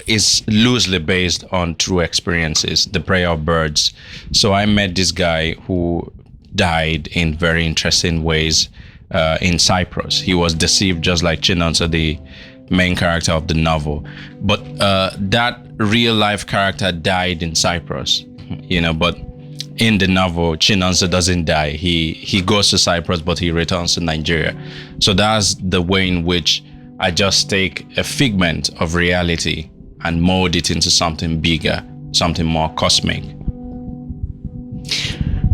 is loosely based on true experiences, The Prayer of Birds. So I met this guy who died in very interesting ways in Cyprus. He was deceived just like Chinonso, the main character of the novel. But that real life character died in Cyprus, you know, but in the novel, Chinonso doesn't die. He goes to Cyprus, but he returns to Nigeria. So that's the way in which I just take a figment of reality and mold it into something bigger, something more cosmic.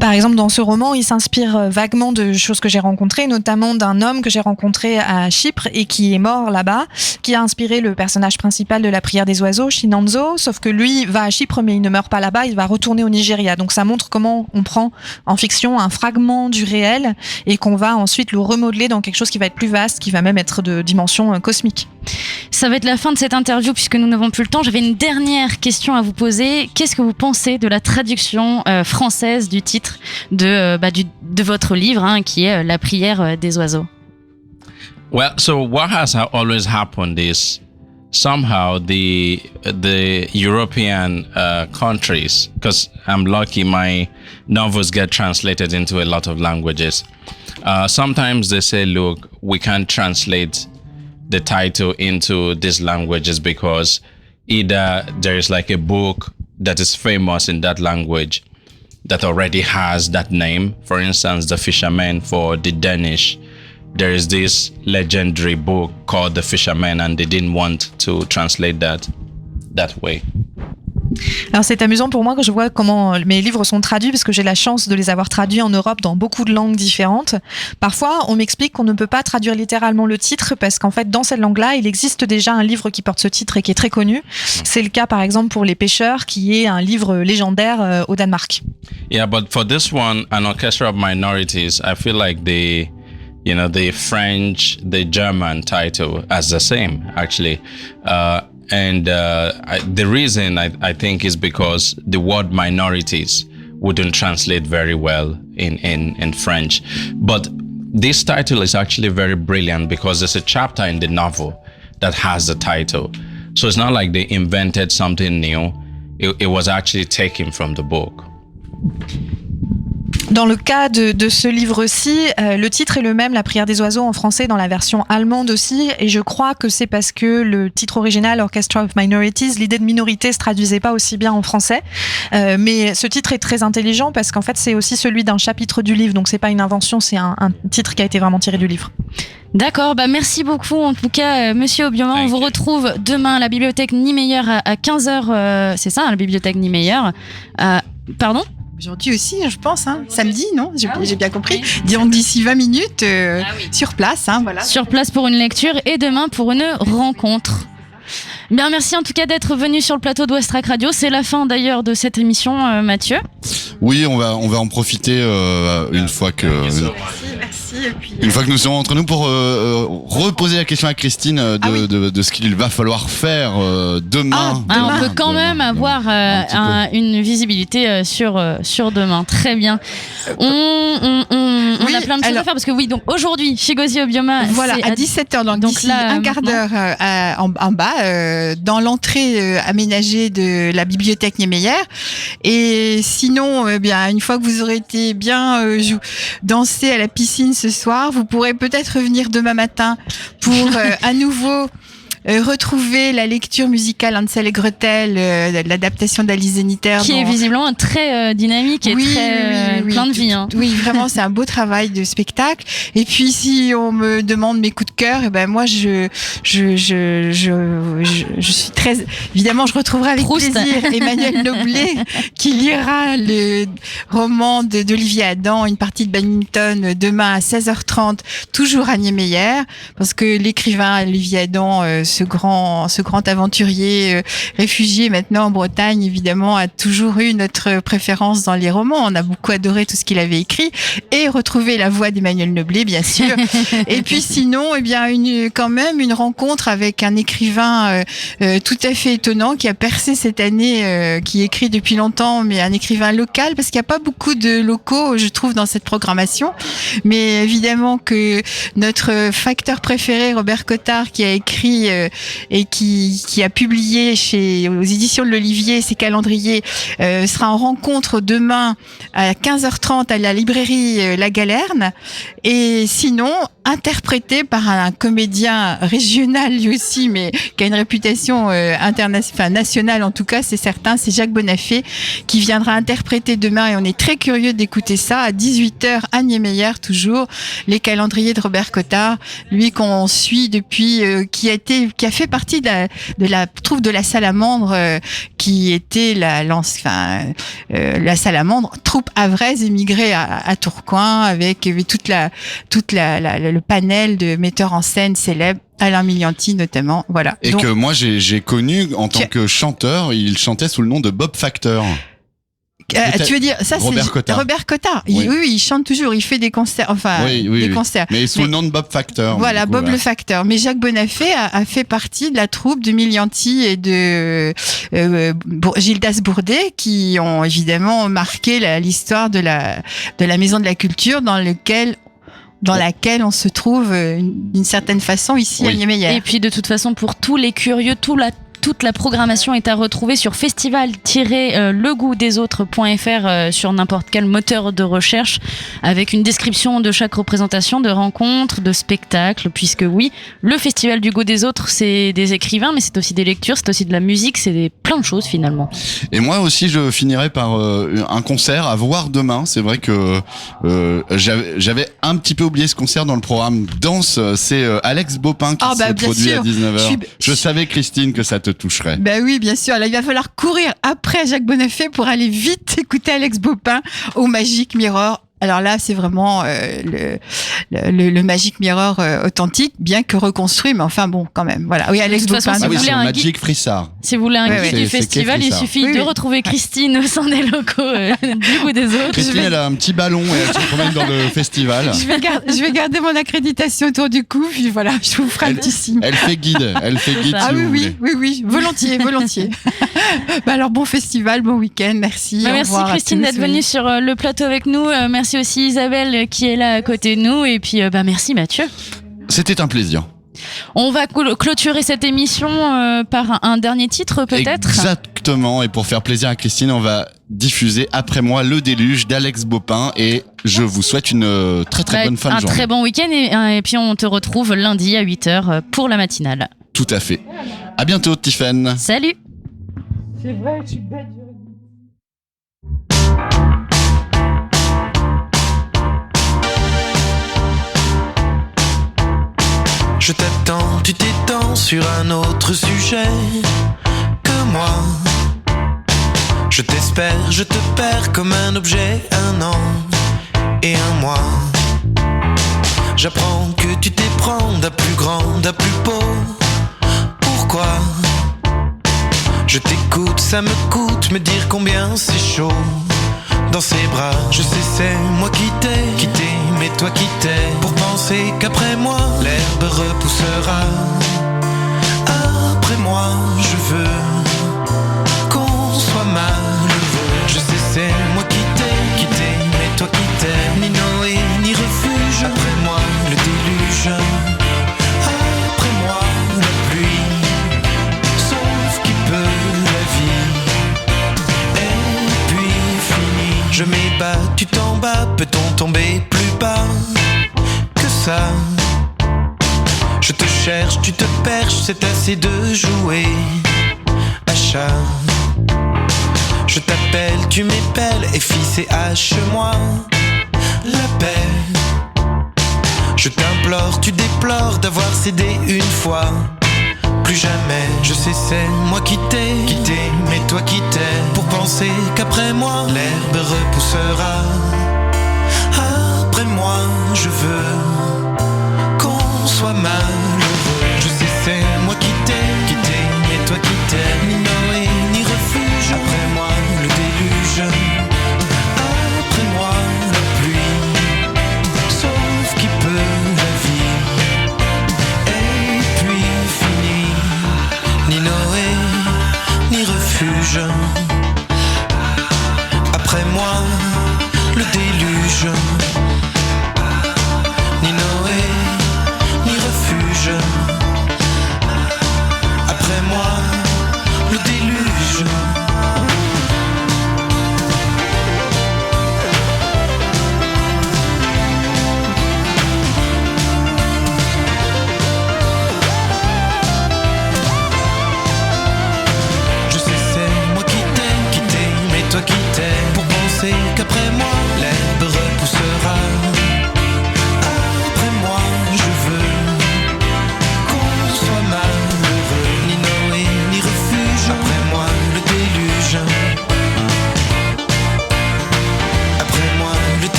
Par exemple, dans ce roman, il s'inspire vaguement de choses que j'ai rencontrées, notamment d'un homme que j'ai rencontré à Chypre et qui est mort là-bas, qui a inspiré le personnage principal de La Prière des Oiseaux, Chinonso, sauf que lui va à Chypre mais il ne meurt pas là-bas, il va retourner au Nigeria. Donc ça montre comment on prend en fiction un fragment du réel et qu'on va ensuite le remodeler dans quelque chose qui va être plus vaste, qui va même être de dimension cosmique. Ça va être la fin de cette interview puisque nous n'avons plus le temps. J'avais une dernière question à vous poser. Qu'est-ce que vous pensez de la traduction française du titre de votre livre, hein, qui est La Prière des Oiseaux? Well, so what has always happened is somehow the European countries, because I'm lucky my novels get translated into a lot of languages. Sometimes they say, look, we can't translate the title into these languages because either there is like a book that is famous in that language that already has that name. For instance, The Fisherman for the Danish. There is this legendary book called The Fisherman and they didn't want to translate that way. Alors c'est amusant pour moi que je vois comment mes livres sont traduits parce que j'ai la chance de les avoir traduits en Europe dans beaucoup de langues différentes. Parfois, on m'explique qu'on ne peut pas traduire littéralement le titre parce qu'en fait, dans cette langue-là, il existe déjà un livre qui porte ce titre et qui est très connu. C'est le cas, par exemple, pour Les Pêcheurs, qui est un livre légendaire au Danemark. Yeah, but for this one, An Orchestra of Minorities, I feel like the French, the German title as the same, actually. The reason I think is because the word minorities wouldn't translate very well in French. But this title is actually very brilliant because there's a chapter in the novel that has the title. So it's not like they invented something new. It was actually taken from the book. Dans le cas de ce livre-ci, le titre est le même, La Prière des Oiseaux en français, dans la version allemande aussi, et je crois que c'est parce que le titre original, Orchestra of Minorities, l'idée de minorité se traduisait pas aussi bien en français, mais ce titre est très intelligent parce qu'en fait c'est aussi celui d'un chapitre du livre, donc c'est pas une invention, c'est un titre qui a été vraiment tiré du livre. D'accord, merci beaucoup en tout cas Monsieur Obioma. On vous retrouve demain à la bibliothèque Niemeyer à 15h, c'est ça, la bibliothèque Niemeyer. Pardon ? Aujourd'hui aussi, je pense, hein. Samedi, non? J'ai bien compris. Donc d'ici 20 minutes, sur place, hein, voilà. Sur place pour une lecture et demain pour une rencontre. Bien, merci en tout cas d'être venu sur le plateau de Westrack Radio. C'est la fin d'ailleurs de cette émission, Mathieu. Oui, on va en profiter une fois que. Merci. Et puis, une fois que nous serons entre nous pour reposer la question à Christine de ce qu'il va falloir faire demain. On peut quand même avoir une visibilité sur demain. Très bien. On a plein de choses à faire parce que donc aujourd'hui chez Gauzy Obioma. Voilà, à 17h, donc d'ici là, un quart d'heure en bas, dans l'entrée aménagée de la bibliothèque Niemeyer. Et sinon, une fois que vous aurez été bien danser à la piscine ce soir, vous pourrez peut-être revenir demain matin pour à nouveau retrouver la lecture musicale Hansel et Gretel, l'adaptation d'Alice Zenniter. Qui est visiblement très dynamique et très plein de vie. Oui, vraiment, c'est un beau travail de spectacle. Et puis, si on me demande mes coups de cœur, et ben moi, je suis très... Évidemment, je retrouverai avec Proust. plaisir Emmanuel Noblet, qui lira le roman d'Olivier Adam, Une partie de badminton, demain à 16h30, toujours à Niemeyer, parce que l'écrivain Olivier Adam, ce grand aventurier réfugié maintenant en Bretagne, évidemment, a toujours eu notre préférence dans les romans. On a beaucoup adoré tout ce qu'il avait écrit, et retrouver la voix d'Emmanuel Noblet, bien sûr. Et puis sinon, eh bien, quand même une rencontre avec un écrivain tout à fait étonnant qui a percé cette année, qui écrit depuis longtemps, mais un écrivain local, parce qu'il n'y a pas beaucoup de locaux, je trouve, dans cette programmation. Mais évidemment que notre facteur préféré, Robert Cottard, qui a écrit et qui a publié aux éditions de l'Olivier ses calendriers, sera en rencontre demain à 15h30 à la librairie La Galerne. Et sinon, interprété par un comédien régional lui aussi, mais qui a une réputation nationale en tout cas, c'est certain, c'est Jacques Bonafé qui viendra interpréter demain, et on est très curieux d'écouter ça à 18h à Niemeyer, toujours les calendriers de Robert Cottard, lui qu'on suit depuis, qui a fait partie de la troupe de la Salamandre, qui était la Salamandre, troupe havraise émigrée à Tourcoing, avec le panel de metteurs en scène célèbres, Alain Milianti notamment, voilà. Et donc, que moi j'ai connu en tant que chanteur, il chantait sous le nom de Bob Factor. tu veux dire ça, Robert c'est Cottard. Robert Cottard. Oui. Oui, il chante toujours, il fait des concerts, concerts. Mais sous le nom de Bob Factor. Voilà, du coup, Bob le Facteur. Mais Jacques Bonafé a fait partie de la troupe de Milianti et de Gildas Bourdet, qui ont évidemment marqué l'histoire de la Maison de la Culture, dans laquelle on se trouve d'une certaine façon ici à Niemeyer. Et puis de toute façon, pour tous les curieux, toute la programmation est à retrouver sur festival-legoutdesautres.fr sur n'importe quel moteur de recherche, avec une description de chaque représentation, de rencontres, de spectacles, puisque oui, le Festival du goût des autres, c'est des écrivains, mais c'est aussi des lectures, c'est aussi de la musique, c'est plein de choses finalement. Et moi aussi, je finirai par un concert à voir demain. C'est vrai que j'avais un petit peu oublié ce concert dans le programme Danse. C'est Alex Bopin qui se produit à 19h. Je savais, Christine, que ça te toucherait. Ben oui, bien sûr. Là, il va falloir courir après Jacques Bonafé pour aller vite écouter Alex Bopin au Magic Mirror. Alors là, c'est vraiment le Magic Mirror authentique, bien que reconstruit, mais enfin bon, quand même. Voilà. Oui, Alex Bopin. Façon, c'est Magic Frissard. Si vous voulez un guide du festival, il suffit de retrouver Christine au sein des locaux du goût des autres. Christine, elle a un petit ballon et elle se promène dans le festival. Je vais garder mon accréditation autour du cou, puis voilà, je vous ferai un petit signe. Elle fait guide. Ah si oui, volontiers. Alors bon festival, bon week-end, merci. Merci Christine d'être venue sur le plateau avec nous. Merci aussi Isabelle qui est là à côté de nous, et puis merci Mathieu. C'était un plaisir. On va clôturer cette émission par un dernier titre peut-être. Exactement, et pour faire plaisir à Christine, on va diffuser après moi Le Déluge d'Alex Bopin, et je vous souhaite une très bonne fin de journée. Un très bon week-end, et puis on te retrouve lundi à 8h pour la matinale. Tout à fait. À bientôt Tiffen. Salut. C'est vrai, je suis bête. Je t'attends, tu t'étends sur un autre sujet que moi. Je t'espère, je te perds comme un objet, un an et un mois. J'apprends que tu t'éprends d'un plus grand, d'un plus beau. Pourquoi? Je t'écoute, ça me coûte, me dire combien c'est chaud. Dans ses bras, je sais c'est moi qui t'ai quitté, mais toi qui t'es, pour penser qu'après moi, l'herbe repoussera. Après moi, je veux qu'on soit malheureux. Je sais c'est moi qui t'ai quitté, mais toi qui t'es, ni Noé, ni refuge. Après moi, le déluge. Après moi, la pluie. Sauf qui peut la vie. Je m'ébats, tu t'en bats, peut-on tomber plus bas que ça? Je te cherche. cherches, tu te perches, c'est assez de jouer. Achat. Je t'appelle, tu m'épelles, et fils et hache-moi la paix. Je t'implore, tu déplores d'avoir cédé une fois. Plus jamais, je sais c'est moi qui t'ai quitté, mais toi qui t'es pour penser qu'après moi l'herbe repoussera. Après moi, je veux